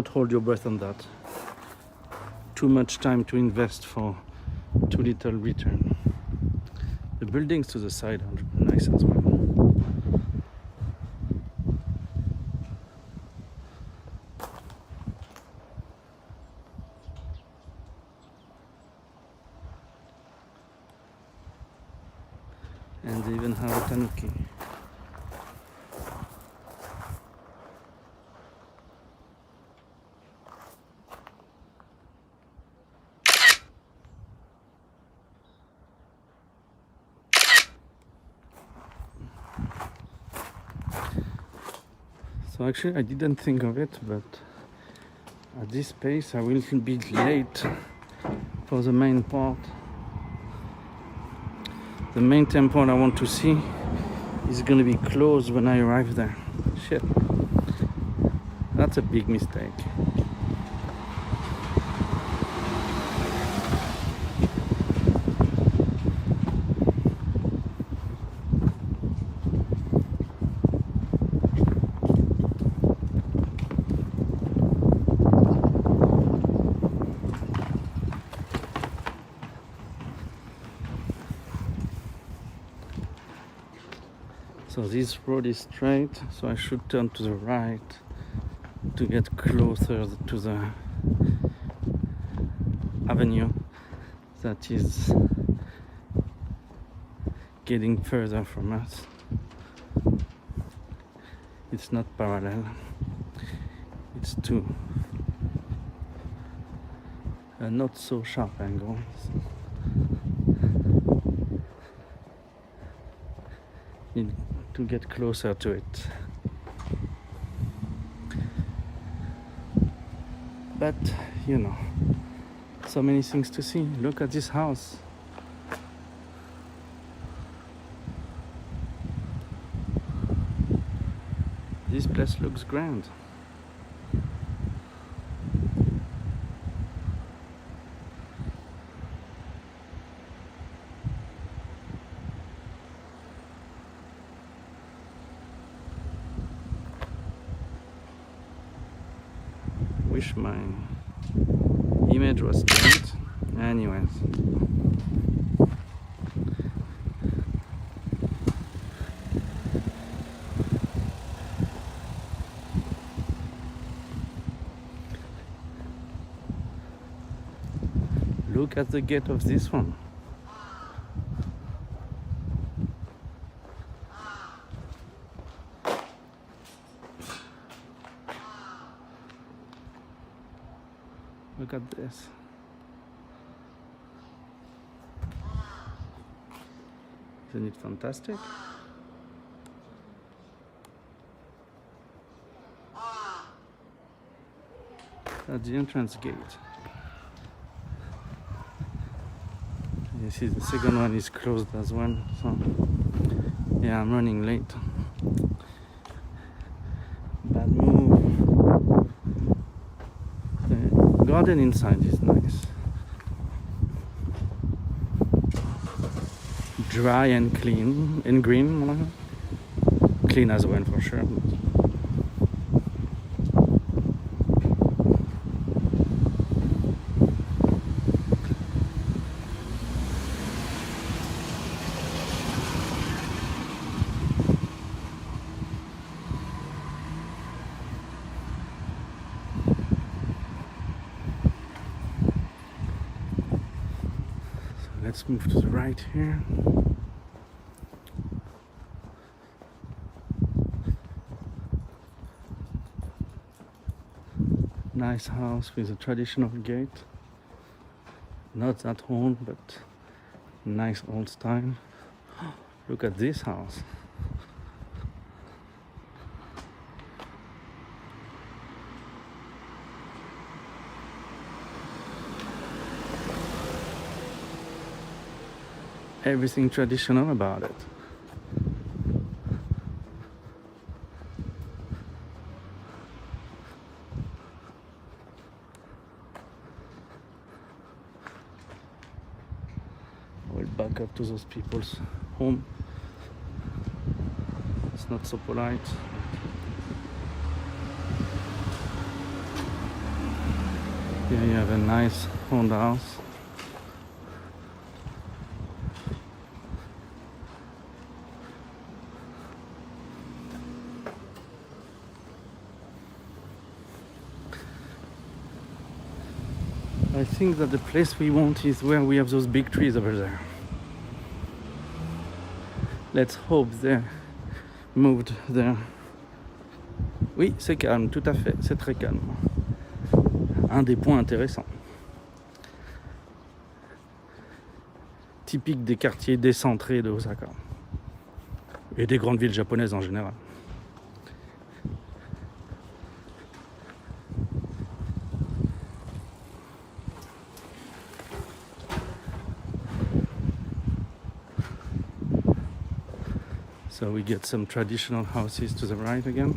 Don't hold your breath on that. Too much time to invest for too little return. The buildings to the side are nice as well. And they even have a tanuki. So actually I didn't think of it, but at this pace I will be late for the main part. The main temple I want to see is gonna be closed when I arrive there. Shit. That's a big mistake. So this road is straight, so I should turn to the right to get closer to the avenue that is getting further from us. It's not parallel, it's to a not so sharp angle. Need to get closer to it. But you know, so many things to see. Look at this house. This place looks grand. Wish my image was straight. Anyways. Look at the gate of this one. Look at this. Isn't it fantastic? That's the entrance gate. You see the second one is closed as well. So yeah, I'm running late. Bad move. The garden inside is nice. Dry and clean and green. Clean as well for sure. Let's move to the right here. Nice house with a traditional gate. Not that old, but nice old style. Look at this house. Everything traditional about it. We'll back up to those people's home. It's not so polite. Here you have a nice old house. I think that the place we want is where we have those big trees over there. Let's hope they're moved there. Oui, c'est calme, tout à fait, c'est très calme. Un des points intéressants. Typique des quartiers décentrés de Osaka. Et des grandes villes japonaises en général. So we get some traditional houses to the right again.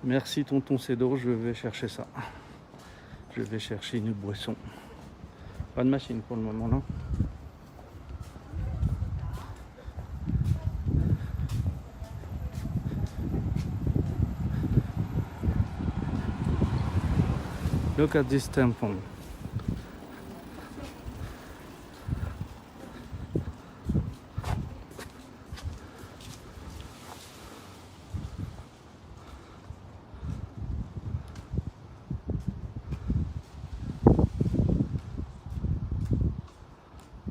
Merci tonton Cédo, je vais chercher ça. Je vais chercher une boisson. Pas de machine pour le moment, non? Look at this temple.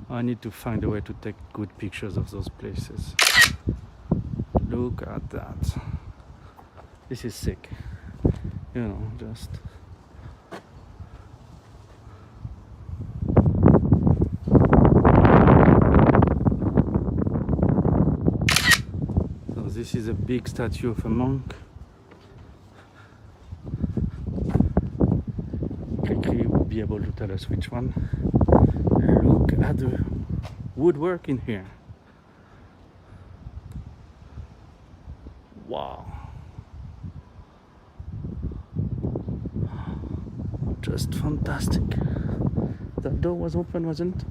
I need to find a way to take good pictures of those places. Look at that. This is sick. You know, just... So this is a big statue of a monk. Krikri will be able to tell us which one. Look at the woodwork in here. Wow. Just fantastic. That door was open, wasn't it?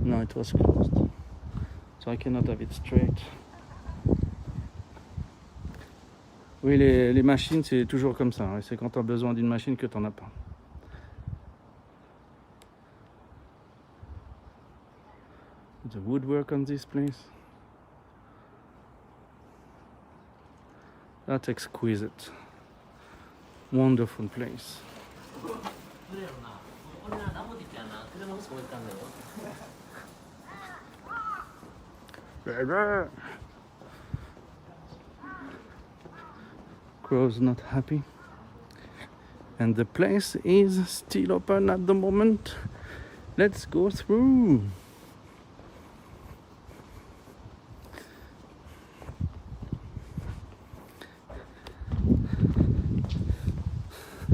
No, it was closed. So I cannot have it straight. Oui, les machines, c'est toujours comme ça. Hein. C'est quand tu as besoin d'une machine que tu n'en as pas. The woodwork on this place. That's exquisite. Wonderful place. Crow's not happy. And the place is still open at the moment. Let's go through.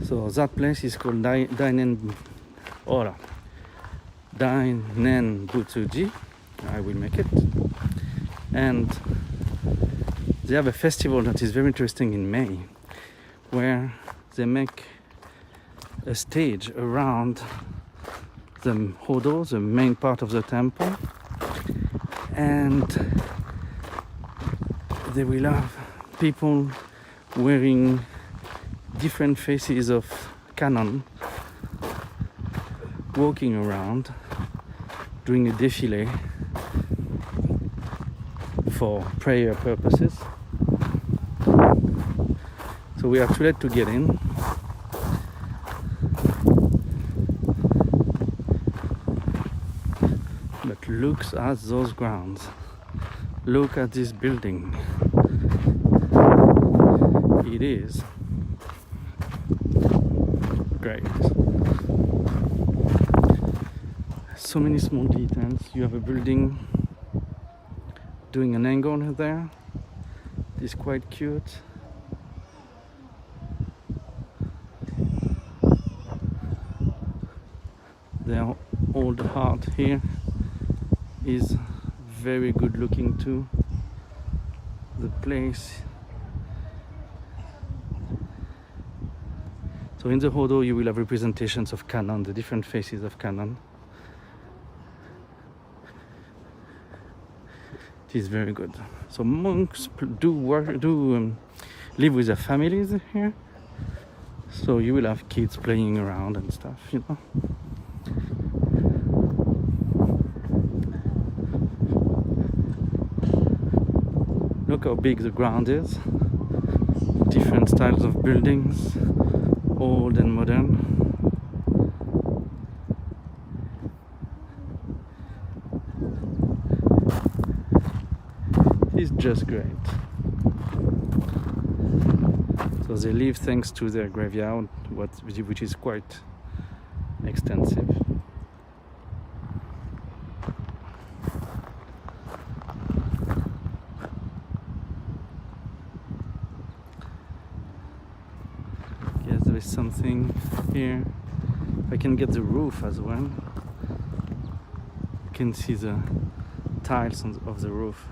So that place is called Dainen Butsuji. I will make it. And they have a festival that is very interesting in May, where they make a stage around the Hodo, the main part of the temple, and they will have people wearing different faces of Kanon walking around doing a défilé for prayer purposes. So we are too late to get in. But look at those grounds. Look at this building. It is great. So many small details. You have a building doing an angle there. It's quite cute. The old heart here is very good looking too. The place. So in the Hodo you will have representations of Kanon, the different faces of Kanon. It is very good. So monks live with their families here. So you will have kids playing around and stuff, you know. Look how big the ground is. Different styles of buildings, old and modern. It's just great. So they live thanks to their graveyard, which is quite extensive. Yes, there is something here. If I can get the roof as well, you can see the tiles of the roof.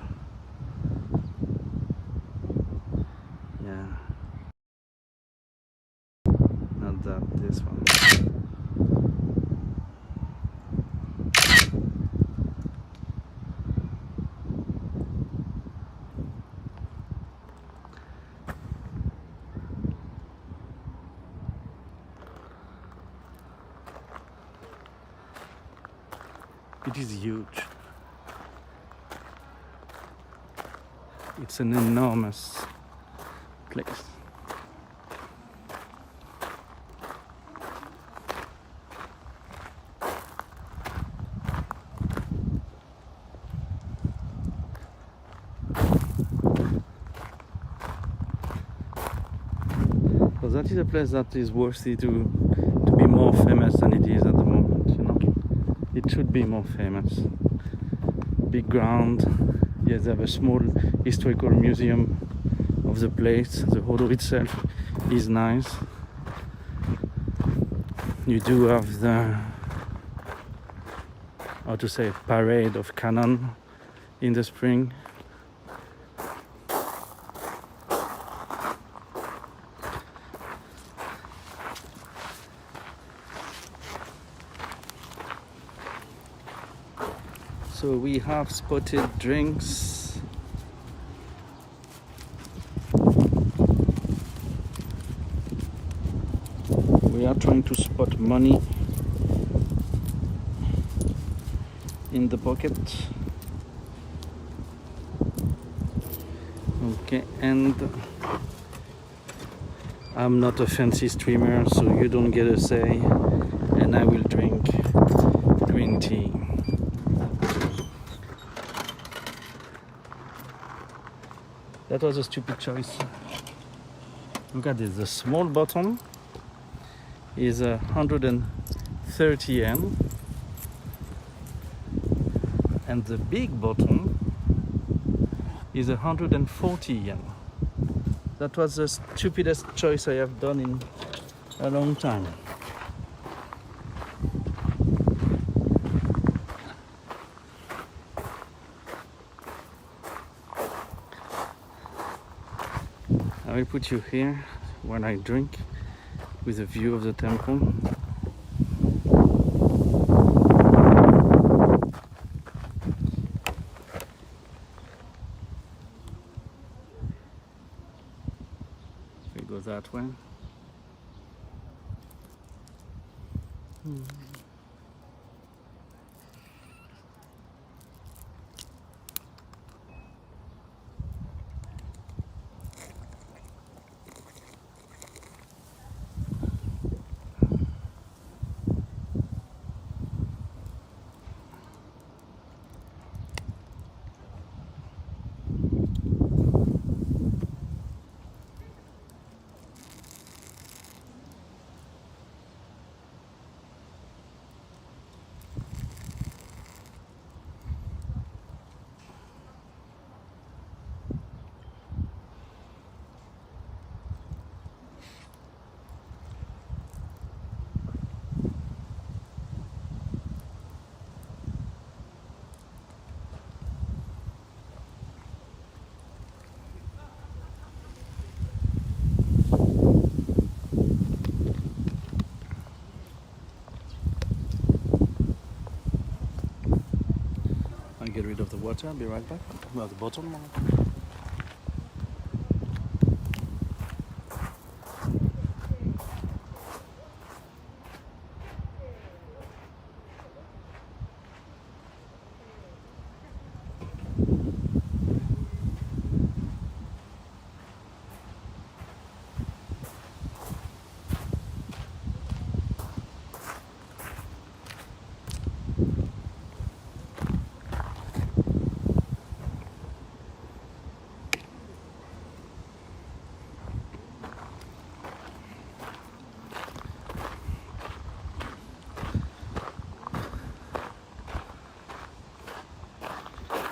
Yeah. Not that, this one. It is huge. It's an enormous place. So that is a place that is worthy to be more famous than it is at the moment, you know. It should be more famous. Big ground. Yes, they have a small historical museum of the place. The Hodo itself is nice. You do have the, how to say, parade of cannon in the spring. So we have spotted drinks. We are trying to spot money in the pocket. Okay, and I'm not a fancy streamer, so you don't get a say, and I will drink green tea. That was a stupid choice. Look at this, the small bottle is 130 yen, and the big bottle is 140 yen. That was the stupidest choice I have done in a long time. I will put you here when I drink with a view of the temple. We go that way. water. I'll be right back. Well, the bottom.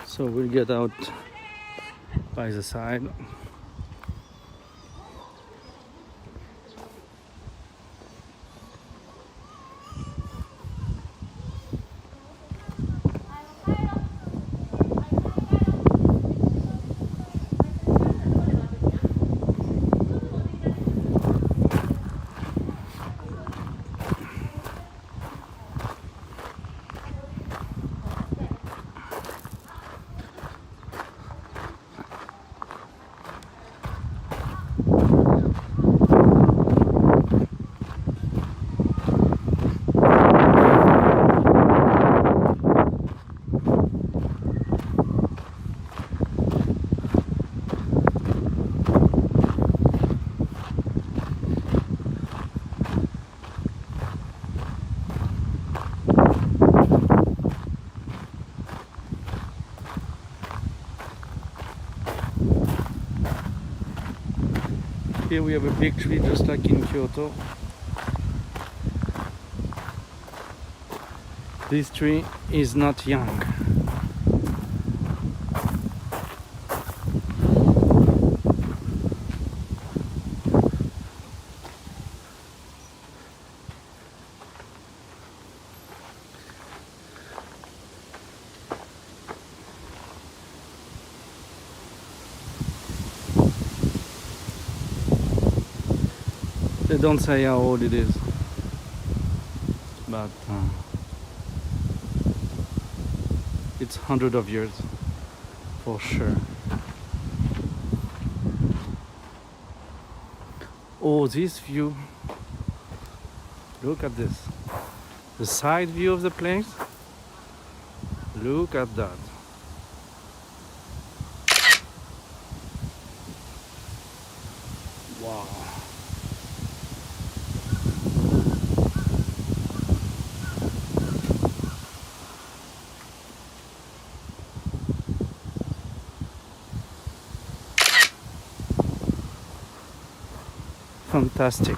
So we'll get out by the side. Here we have a big tree just like in Kyoto. This tree is not young. They don't say how old it is, but it's hundreds of years for sure. Oh, this view, look at this, the side view of the place, look at that. Wow. Fantastic.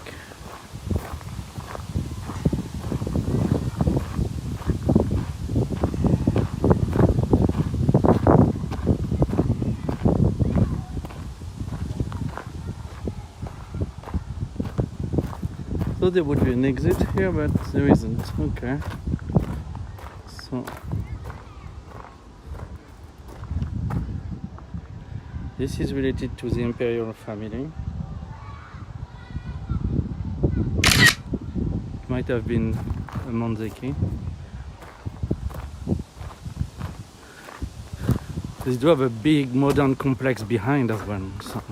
So there would be an exit here, but there isn't. Okay. So this is related to the imperial family. Might have been a Monzeki. They do have a big modern complex behind as well. So.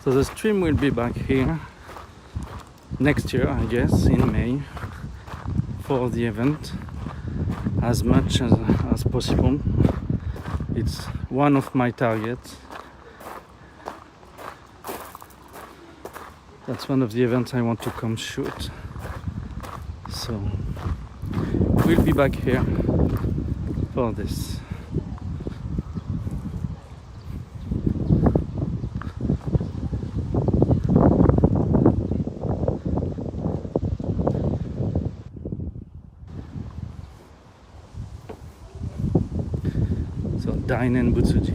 So the stream will be back here next year, I guess, in May, for the event, as much as possible. It's one of my targets. That's one of the events I want to come shoot. So we'll be back here for this. Dainen Butsuji.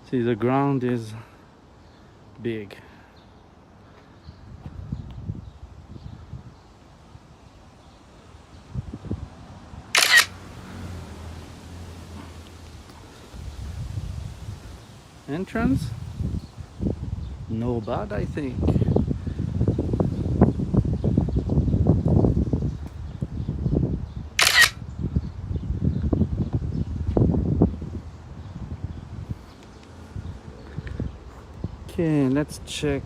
See, the ground is big. Entrance? No bad, I think. Okay, let's check.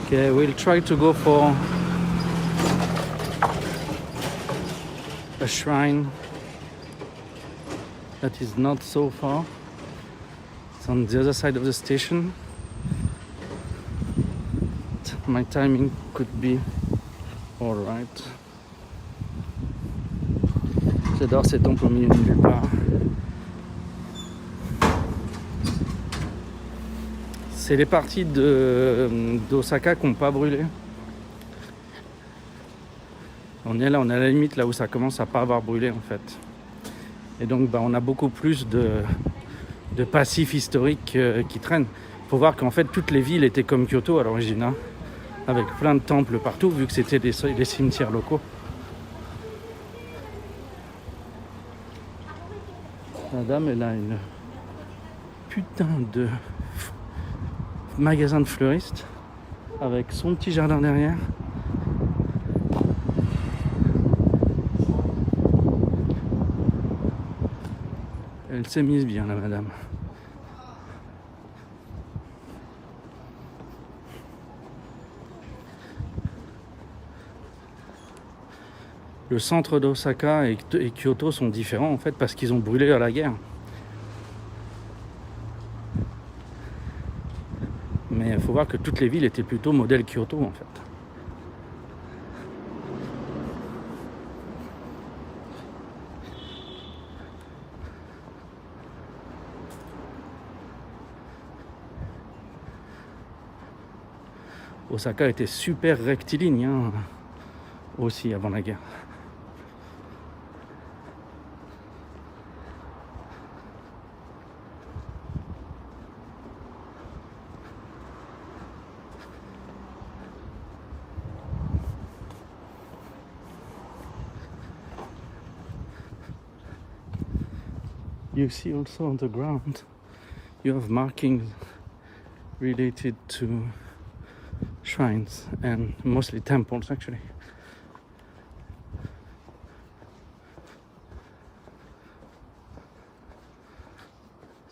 Okay, we'll try to go for a shrine that is not so far. It's on the other side of the station. My timing could be alright. J'adore ces temples au milieu de nulle part. C'est les parties d'Osaka qui n'ont pas brûlé. On est là, on est à la limite là où ça commence à pas avoir brûlé en fait. Et donc on a beaucoup plus de passifs historiques qui traînent. Il faut voir qu'en fait toutes les villes étaient comme Kyoto à l'origine, hein, avec plein de temples partout vu que c'était des cimetières locaux. La dame elle a une putain de magasin de fleuriste avec son petit jardin derrière. Elle s'est mise bien la madame. Le centre d'Osaka et Kyoto sont différents en fait parce qu'ils ont brûlé à la guerre. Mais il faut voir que toutes les villes étaient plutôt modèle Kyoto en fait. Osaka était super rectiligne hein, aussi avant la guerre. You see also on the ground you have markings related to shrines and mostly temples actually.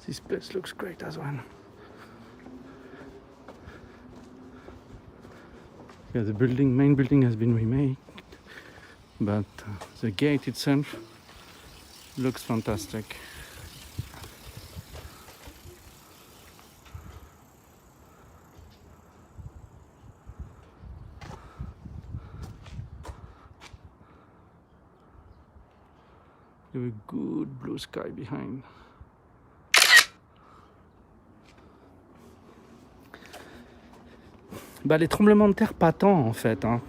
This place looks great as well. Yeah, the main building has been remade, but the gate itself looks fantastic. There a good blue sky behind. Les tremblements de terre, pas tant en fait. Hein.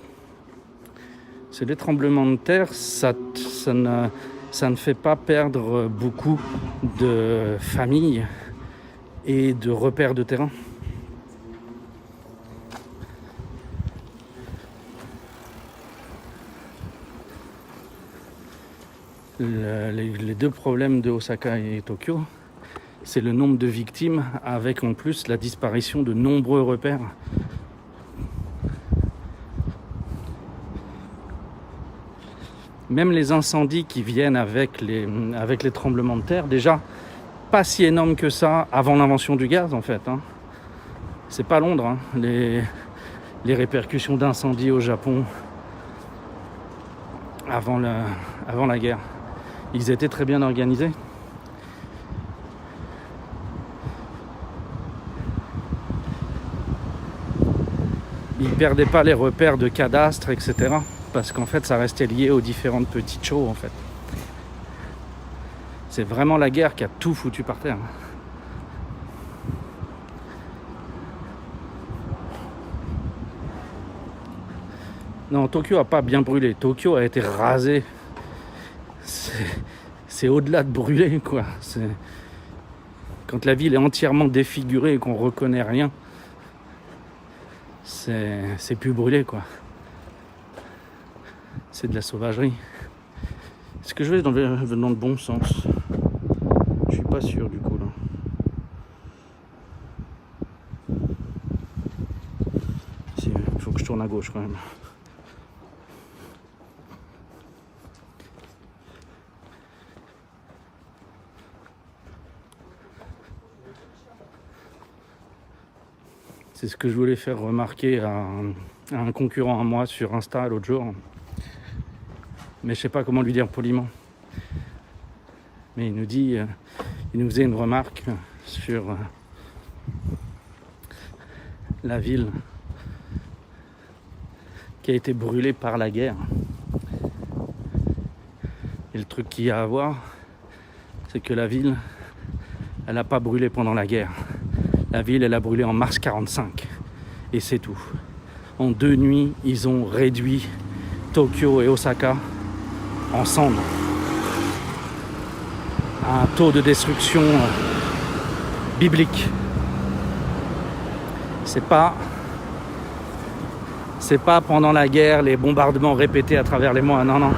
C'est les tremblements de terre, ça ne fait pas perdre beaucoup de familles et de repères de terrain. les deux problèmes de Osaka et Tokyo, c'est le nombre de victimes avec en plus la disparition de nombreux repères. Même les incendies qui viennent avec les tremblements de terre, déjà pas si énormes que ça avant l'invention du gaz en fait. C'est pas Londres, les répercussions d'incendies au Japon avant la guerre. Ils étaient très bien organisés. Ils ne perdaient pas les repères de cadastre, etc. Parce qu'en fait, ça restait lié aux différentes petites chaux, en fait. C'est vraiment la guerre qui a tout foutu par terre. Non, Tokyo a pas bien brûlé. Tokyo a été rasé. C'est au-delà de brûler, quoi. Quand la ville est entièrement défigurée et qu'on reconnaît rien, c'est plus brûlé, quoi. C'est de la sauvagerie. Est-ce que je vais dans le bon sens? Je suis pas sûr du coup là. Il faut que je tourne à gauche quand même. C'est ce que je voulais faire remarquer à un concurrent à moi sur Insta l'autre jour. Mais je sais pas comment lui dire poliment. Mais il nous faisait une remarque sur la ville qui a été brûlée par la guerre. Et le truc qu'il y a à voir, c'est que la ville, elle n'a pas brûlé pendant la guerre. La ville, elle a brûlé en mars 1945. Et c'est tout. En 2 nuits, ils ont réduit Tokyo et Osaka en cendres. À un taux de destruction biblique. C'est pas pendant la guerre les bombardements répétés à travers les mois. Non.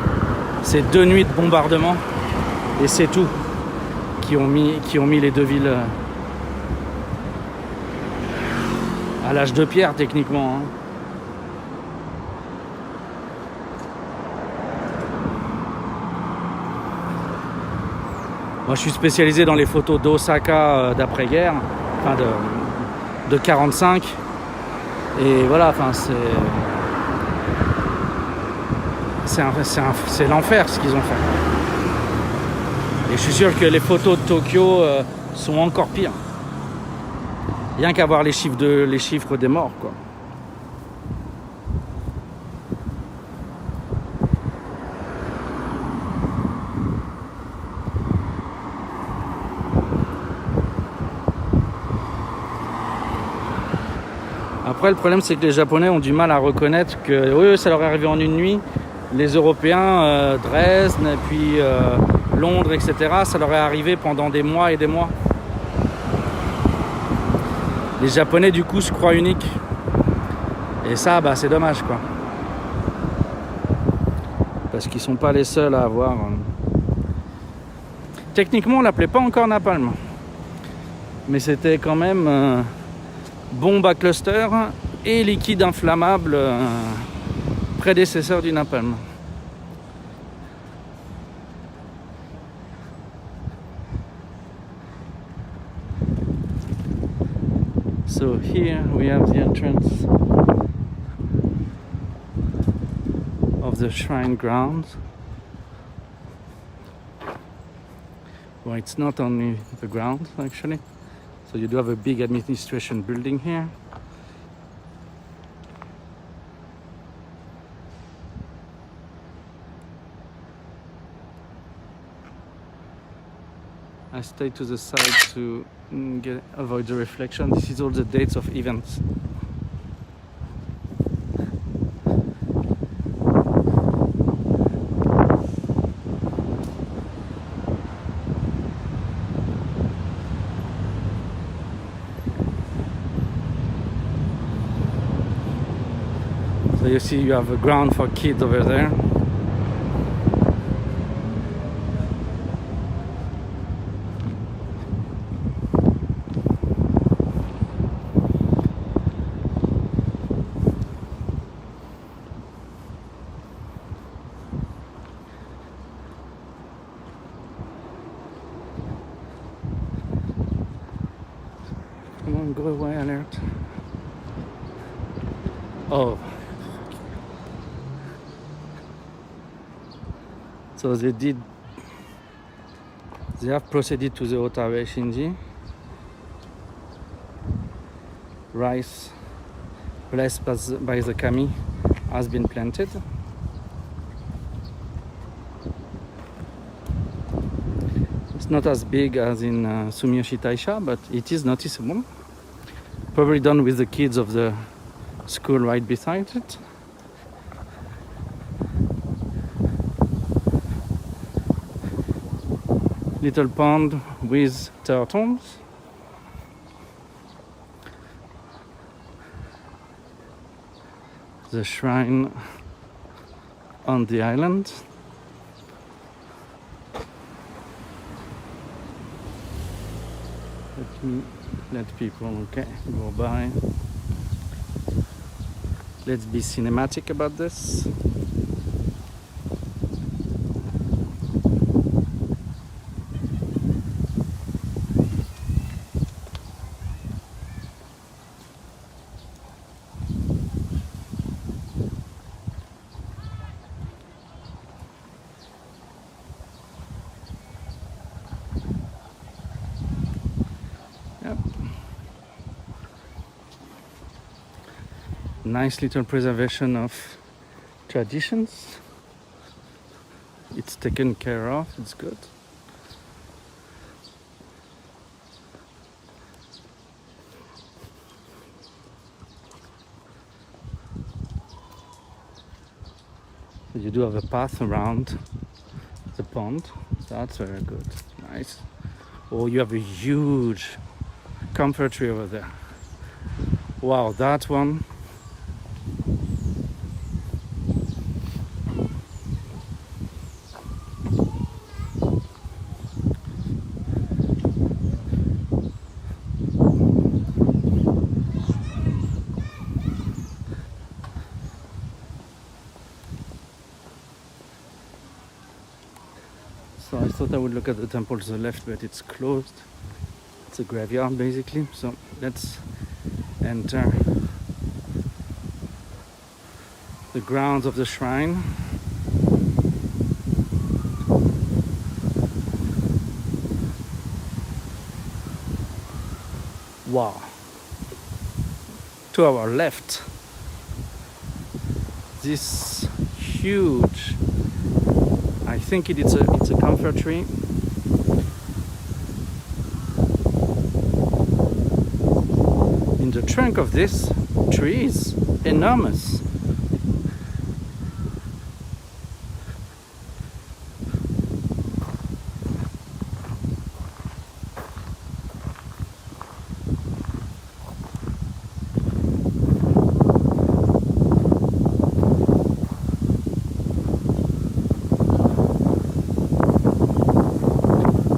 C'est 2 nuits de bombardement et c'est tout qui ont mis les 2 villes à l'âge de pierre techniquement. Moi je suis spécialisé dans les photos d'Osaka d'après-guerre, enfin de 45. Et voilà, enfin c'est l'enfer ce qu'ils ont fait. Et je suis sûr que les photos de Tokyo sont encore pires. Rien qu'à voir les chiffres des morts, quoi. Après, le problème, c'est que les Japonais ont du mal à reconnaître que oui, ça leur est arrivé en une nuit. Les Européens, Dresde, et puis Londres, etc., ça leur est arrivé pendant des mois et des mois. Les Japonais, du coup, se croient uniques. Et ça, c'est dommage, quoi. Parce qu'ils sont pas les seuls à avoir... Techniquement, on l'appelait pas encore napalm. Mais c'était quand même bombe à cluster et liquide inflammable prédécesseur du napalm. So here we have the entrance of the shrine grounds. Well, it's not only the ground actually. So you do have a big administration building here. I stay to the side to avoid the reflection. This is all the dates of events. So you see you have a ground for kids over there. go away alert. Oh. So they have proceeded to the autour ENG. Rice blessed by the kami has been planted. It's not as big as in Sumiyoshi Taisha, but it is noticeable. Probably done with the kids of the school right beside it. Little pond with turtles. The shrine on the island. Let people go by. Let's be cinematic about this. Yep. Nice little preservation of traditions. It's taken care of, it's good. You do have a path around the pond. That's very good. Nice. Oh, you have a huge comfort tree over there. Wow, that one. So I thought I would look at the temple to the left, but it's closed. It's a graveyard basically. So let's enter the grounds of the shrine. Wow. To our left, this huge, I think it's a comfort tree. In the trunk of this tree is enormous.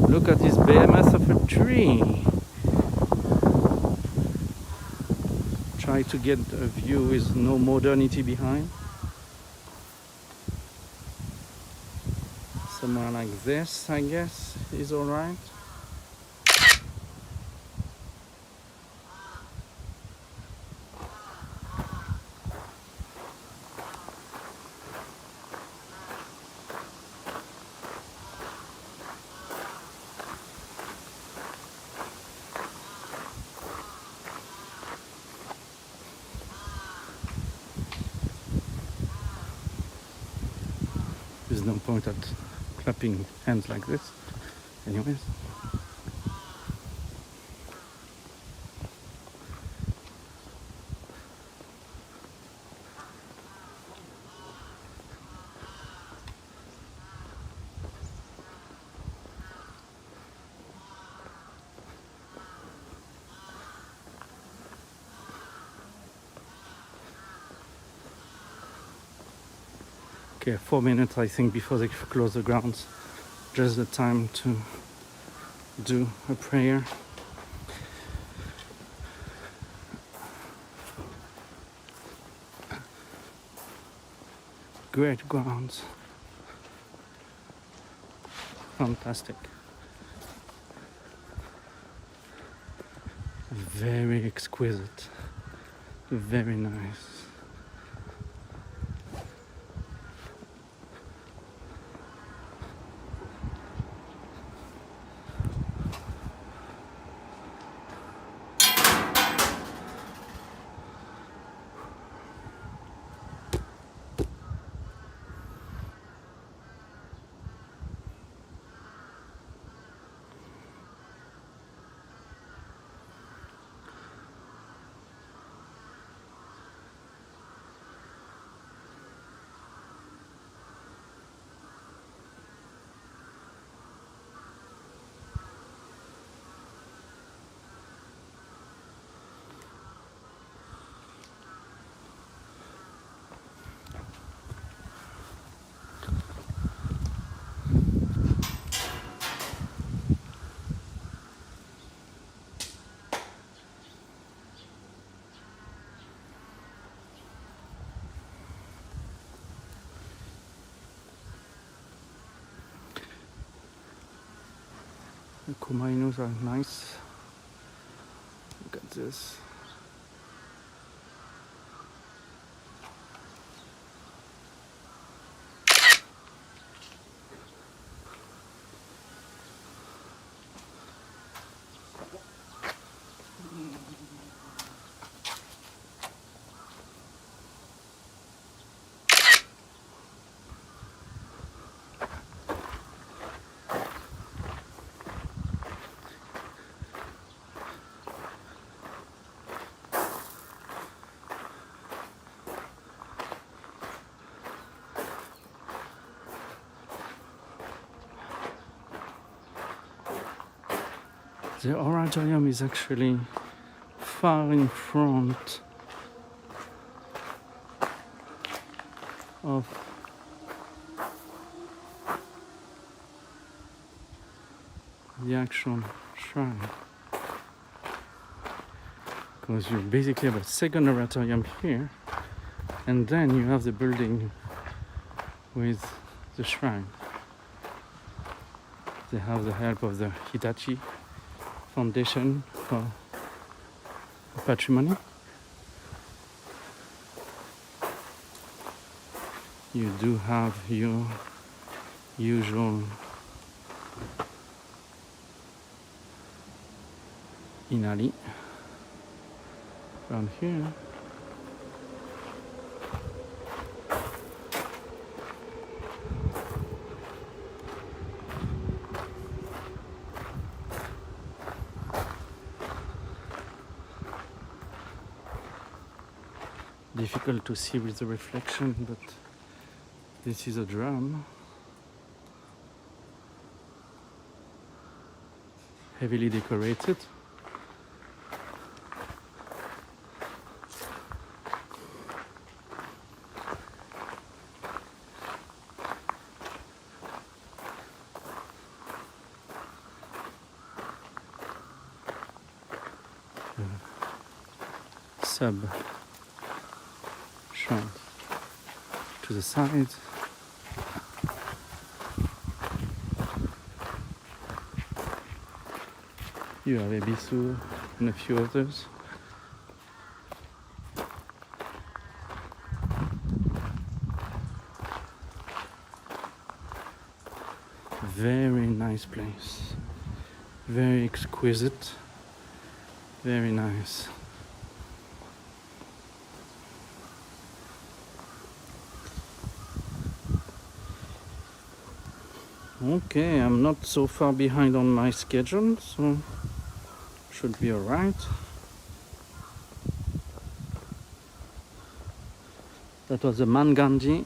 Look at this behemoth of a tree. Try to get a view with no modernity behind. Somewhere like this, I guess, is alright. There's no point at clapping hands like this. Anyways. Okay, 4 minutes I think before they close the grounds. Just the time to do a prayer. Great grounds. Fantastic. Very exquisite, very nice. The Kumainos are nice. Look at this. The oratorium is actually far in front of the actual shrine, because you basically have a second oratorium here, and then you have the building with the shrine. They have the help of the Hitachi Foundation for Patrimony. You do have your usual inari around here. Difficult to see with the reflection, but this is a drum, heavily decorated. Sub shrine to the side. You have Ebisu and a few others. Very nice place, very exquisite, very nice. Okay, I'm not so far behind on my schedule, so should be alright. That was the Manganji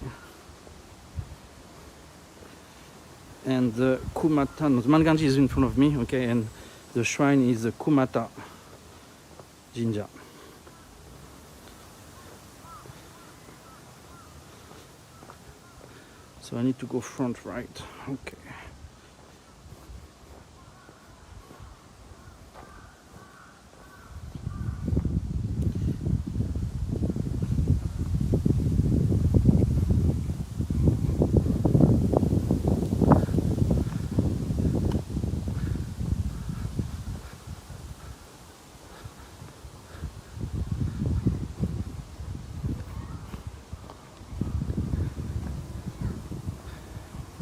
and the Kumata. No, the Manganji is in front of me, okay, and the shrine is the Kumata Jinja. So I need to go front right, okay.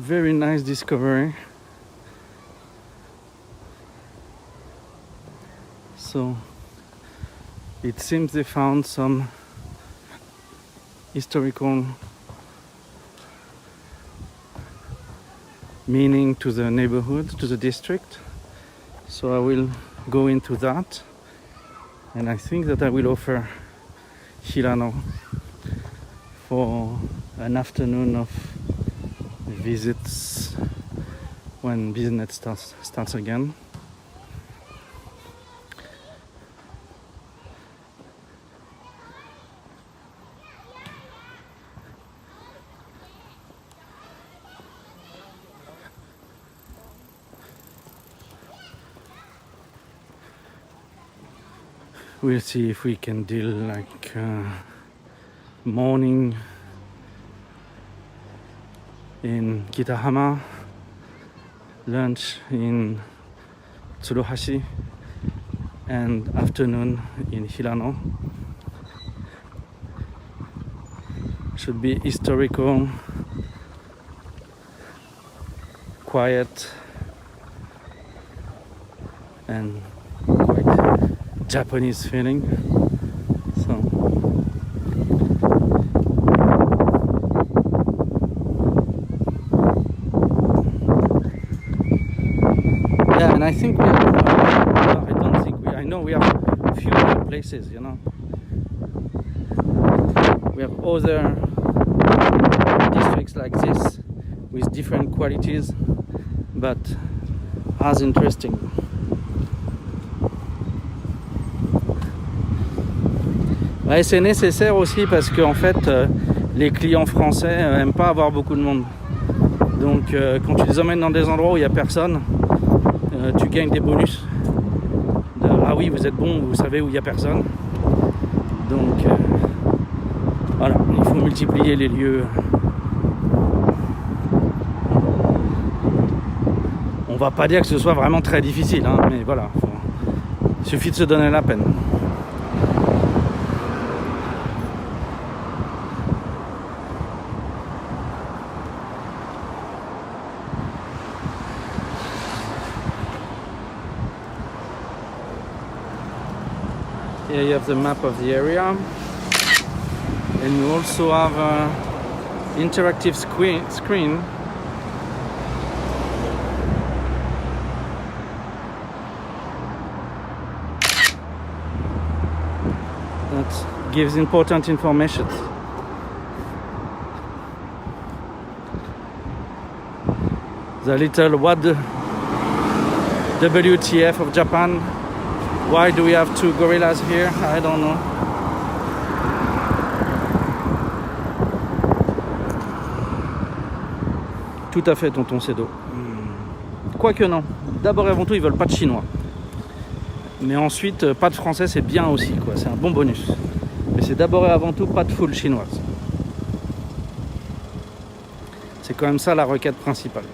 very nice discovery. So it seems they found some historical meaning to the neighborhood, to the district. So I will go into that, and I think that I will offer Hirano for an afternoon of visits when business starts again. We'll see if we can deal like morning in Kitahama, lunch in Tsuruhashi, and afternoon in Hirano. Should be historical, quiet, and quite Japanese feeling. So yeah, and I think I know we have a few other places, you know. We have other districts like this with different qualities, but as interesting. Ouais, c'est nécessaire aussi parce que en fait, les clients français n'aiment pas avoir beaucoup de monde. Donc, quand tu les emmènes dans des endroits où il n'y a personne, tu gagnes des bonus. Ah oui, vous êtes bon, vous savez où il n'y a personne. Donc, voilà, il faut multiplier les lieux. On va pas dire que ce soit vraiment très difficile, hein, mais voilà, il suffit de se donner la peine. Here you have the map of the area, and you also have an interactive screen that gives important information. The little what the WTF of Japan. Why do we have two gorillas here? I don't know. Tout à fait, tonton Cédo. Quoique non. D'abord et avant tout, ils veulent pas de chinois. Mais ensuite, pas de français, c'est bien aussi, quoi. C'est un bon bonus. Mais c'est d'abord et avant tout pas de foule chinoise. C'est quand même ça la requête principale.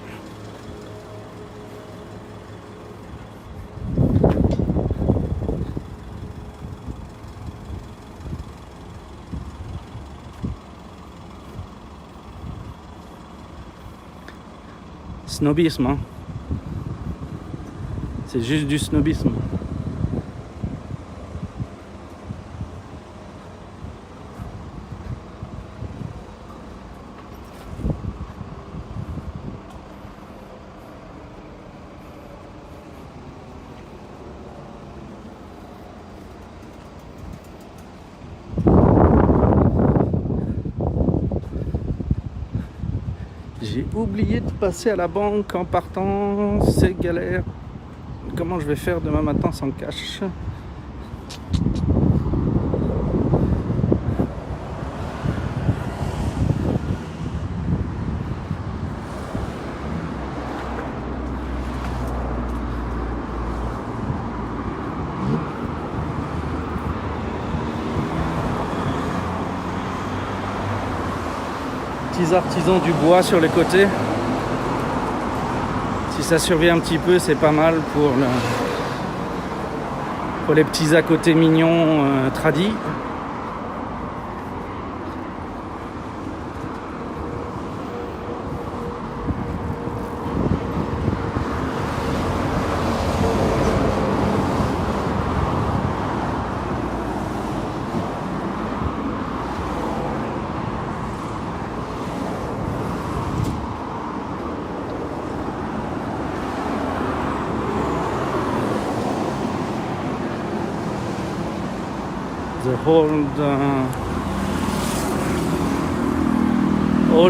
Snobisme, hein. C'est juste du snobisme. J'ai oublié de passer à la banque en partant, c'est galère. Comment je vais faire demain matin sans cash? Petits artisans du bois sur les côtés. Si ça survit un petit peu, c'est pas mal pour les petits à côté mignons tradis. old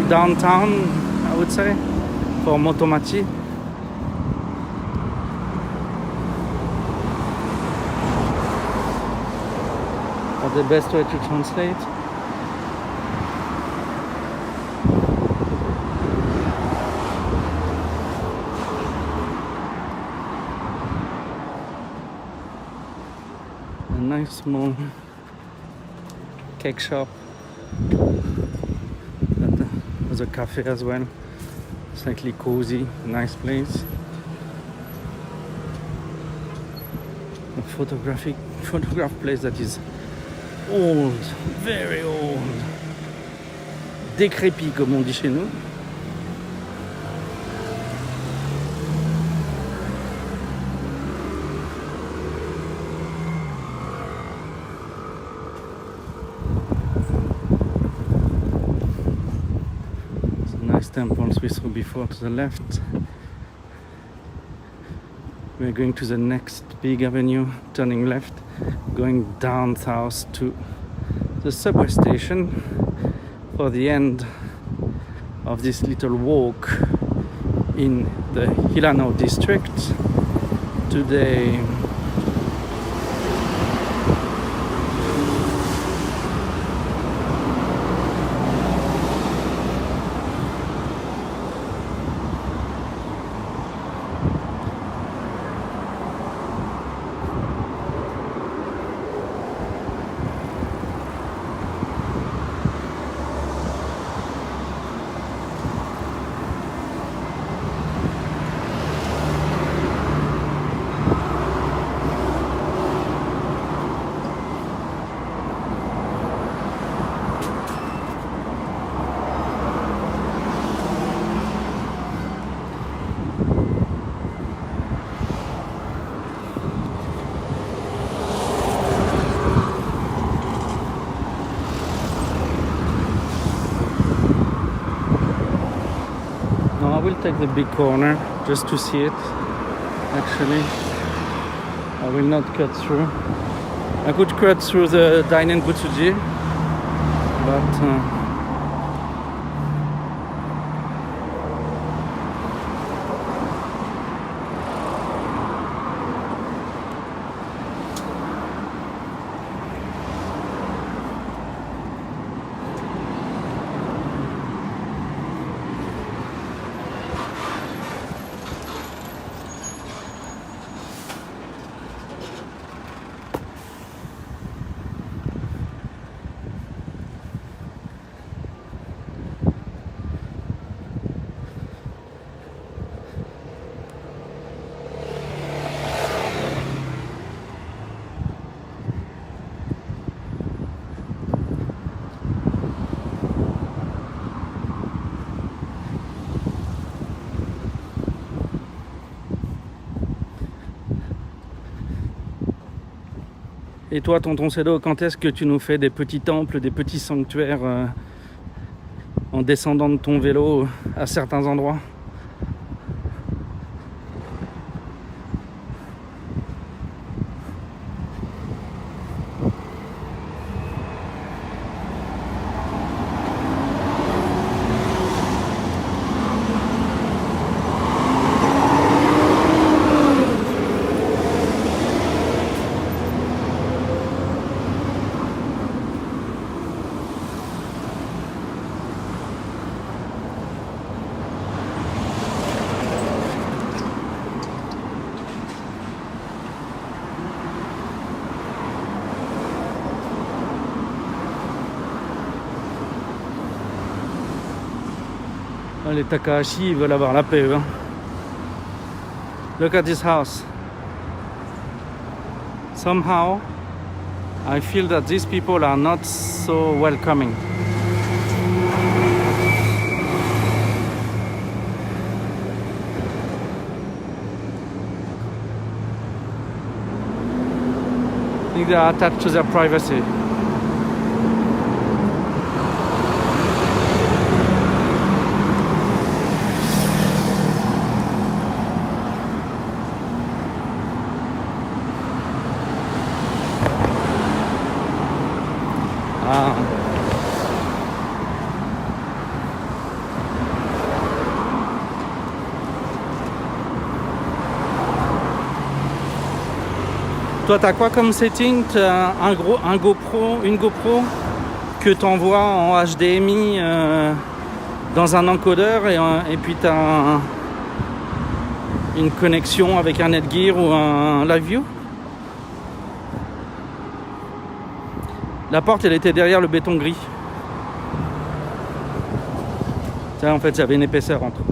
downtown, I would say, for Motomachi. Or the best way to translate. A nice small cake shop. There's a cafe as well. Slightly cozy, nice place. A photograph place that is old, very old. Décrépit comme on dit chez nous. Temple Swiss Road before to the left. We're going to the next big avenue, turning left, going down south to the subway station for the end of this little walk in the Hirano district. Today I will take the big corner just to see it. Actually, I will not cut through. I could cut through the Dainen Butsuji, but Et toi, tonton Cédo, quand est-ce que tu nous fais des petits temples, des petits sanctuaires en descendant de ton vélo à certains endroits? Les Takahashi, ils veulent avoir la paix, hein. Look at this house. Somehow, I feel that these people are not so welcoming. I think they are attached to their privacy. Toi, t'as quoi comme setting? T'as un GoPro, une GoPro que t'envoies en HDMI dans un encodeur et puis t'as une connexion avec un Netgear ou un LiveView. La porte, elle était derrière le béton gris. Ça, en fait, il y avait une épaisseur entre.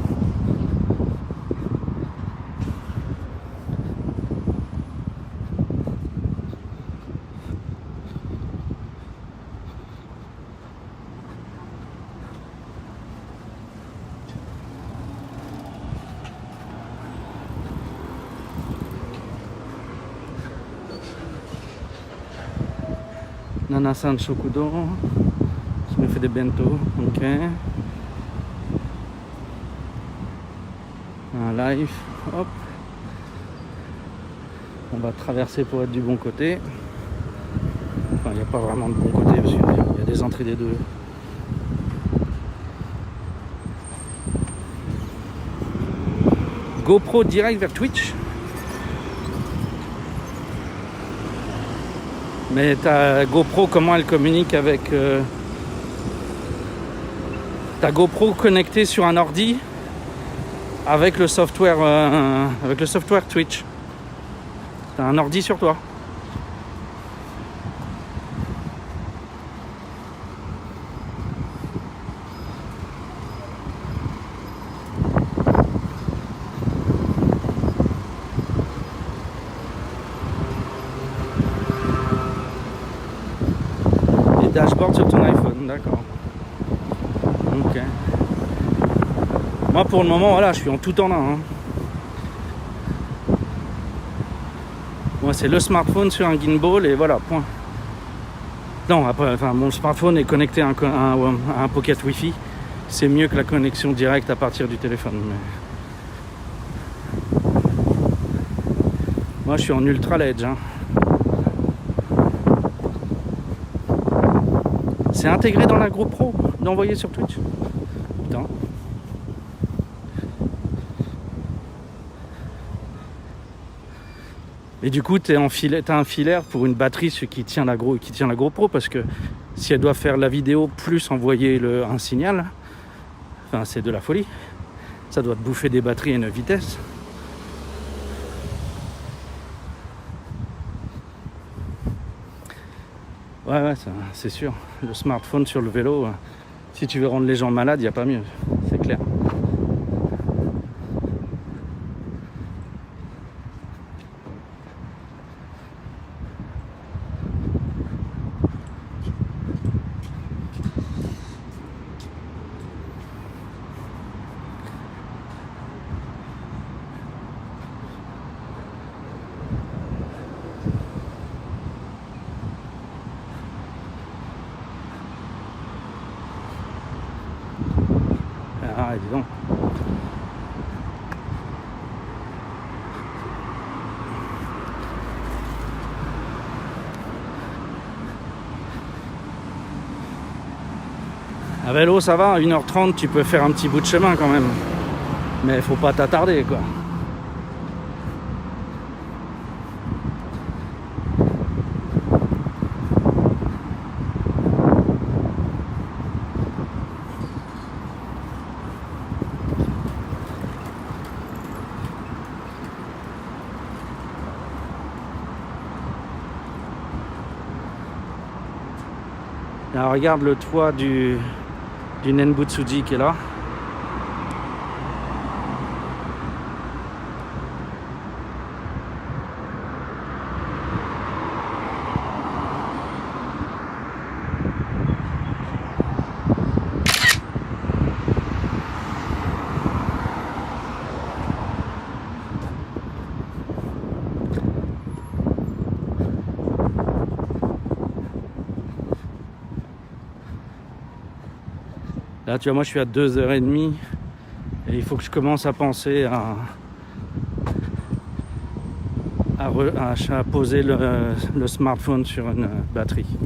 Nana-san Shokudo. Je me fais des bento. Ok. Un live. Hop. On va traverser pour être du bon côté. Enfin, il n'y a pas vraiment de bon côté parce qu'il y a des entrées des deux. GoPro direct vers Twitch. Mais ta GoPro, comment elle communique avec ta GoPro connectée sur un ordi avec le software Twitch. T'as un ordi sur toi. Et dashboard sur ton iPhone, d'accord. Ok. Moi pour le moment, voilà, je suis en tout en un. Hein. Moi c'est le smartphone sur un gimbal et voilà, point. Non, après, enfin, mon smartphone est connecté à un pocket Wi-Fi. C'est mieux que la connexion directe à partir du téléphone. Mais... moi je suis en ultra ledge. Hein. C'est intégré dans la GoPro d'envoyer sur Twitch. Putain. Et du coup, t'as un filaire pour une batterie qui tient la GoPro parce que si elle doit faire la vidéo plus envoyer un signal, enfin c'est de la folie. Ça doit te bouffer des batteries à une vitesse. Ouais, c'est sûr. Le smartphone sur le vélo, si tu veux rendre les gens malades, il n'y a pas mieux, c'est clair. Ah, dis donc. À vélo, ça va, à 1h30, tu peux faire un petit bout de chemin quand même. Mais il faut pas t'attarder, quoi. Là, regarde le toit du Nenbutsuji qui est là. Là, tu vois, moi je suis à 2h30 et il faut que je commence à penser à poser le smartphone sur une batterie.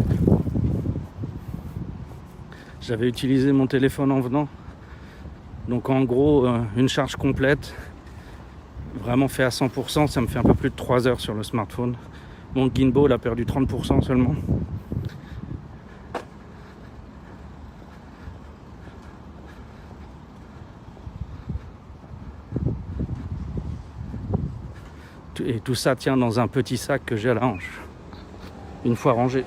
J'avais utilisé mon téléphone en venant, donc en gros une charge complète, vraiment fait à 100%, ça me fait un peu plus de 3 heures sur le smartphone. Mon gimbal a perdu 30% seulement. Et tout ça tient dans un petit sac que j'ai à la hanche, une fois rangé.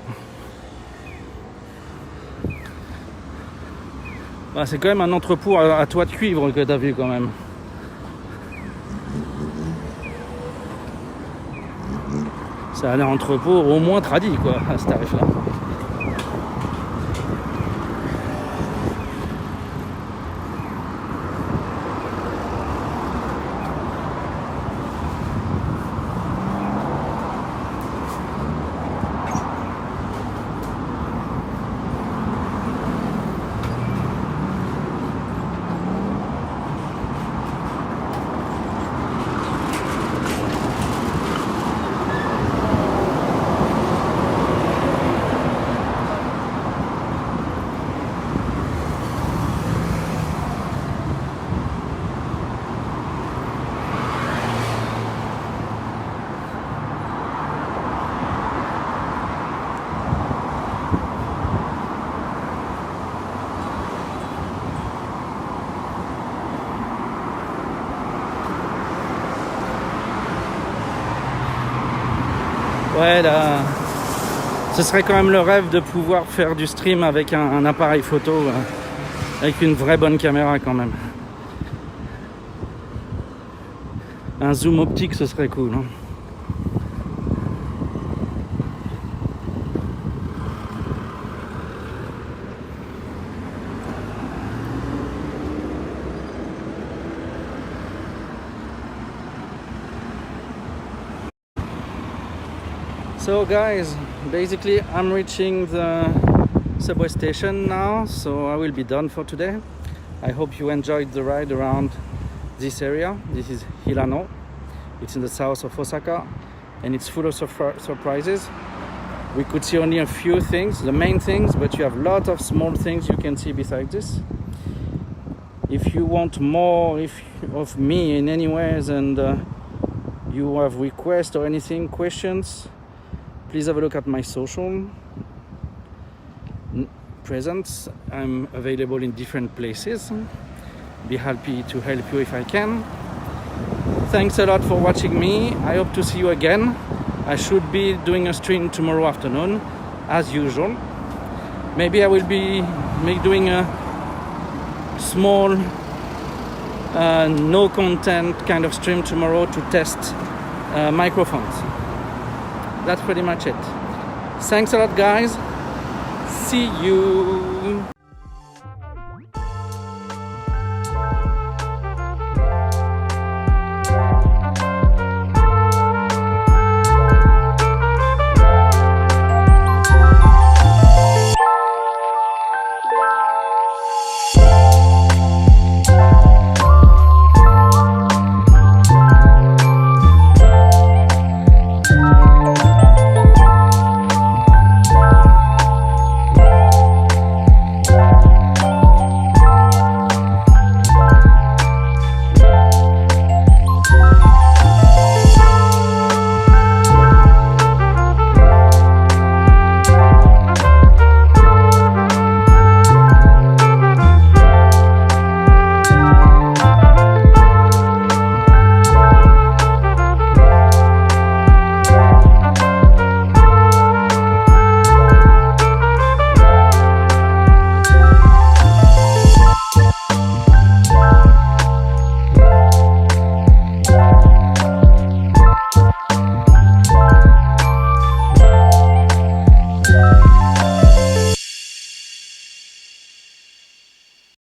Ah, c'est quand même un entrepôt à toit de cuivre que t'as vu quand même. C'est un entrepôt au moins tradit quoi, à ce tarif-là. Ouais, là, ce serait quand même le rêve de pouvoir faire du stream avec un appareil photo, avec une vraie bonne caméra quand même. Un zoom optique, ce serait cool. Hein. So guys, basically I'm reaching the subway station now, so I will be done for today. I hope you enjoyed the ride around this area. This is Hirano. It's in the south of Osaka and it's full of surprises. We could see only a few things, the main things, but you have a lot of small things you can see beside this. If you want more of me in any ways and you have requests or anything, questions, please have a look at my social presence. I'm available in different places. Be happy to help you if I can. Thanks a lot for watching me. I hope to see you again. I should be doing a stream tomorrow afternoon, as usual. Maybe I will be doing a small, no content kind of stream tomorrow to test microphones. That's pretty much it. Thanks a lot, guys. See you.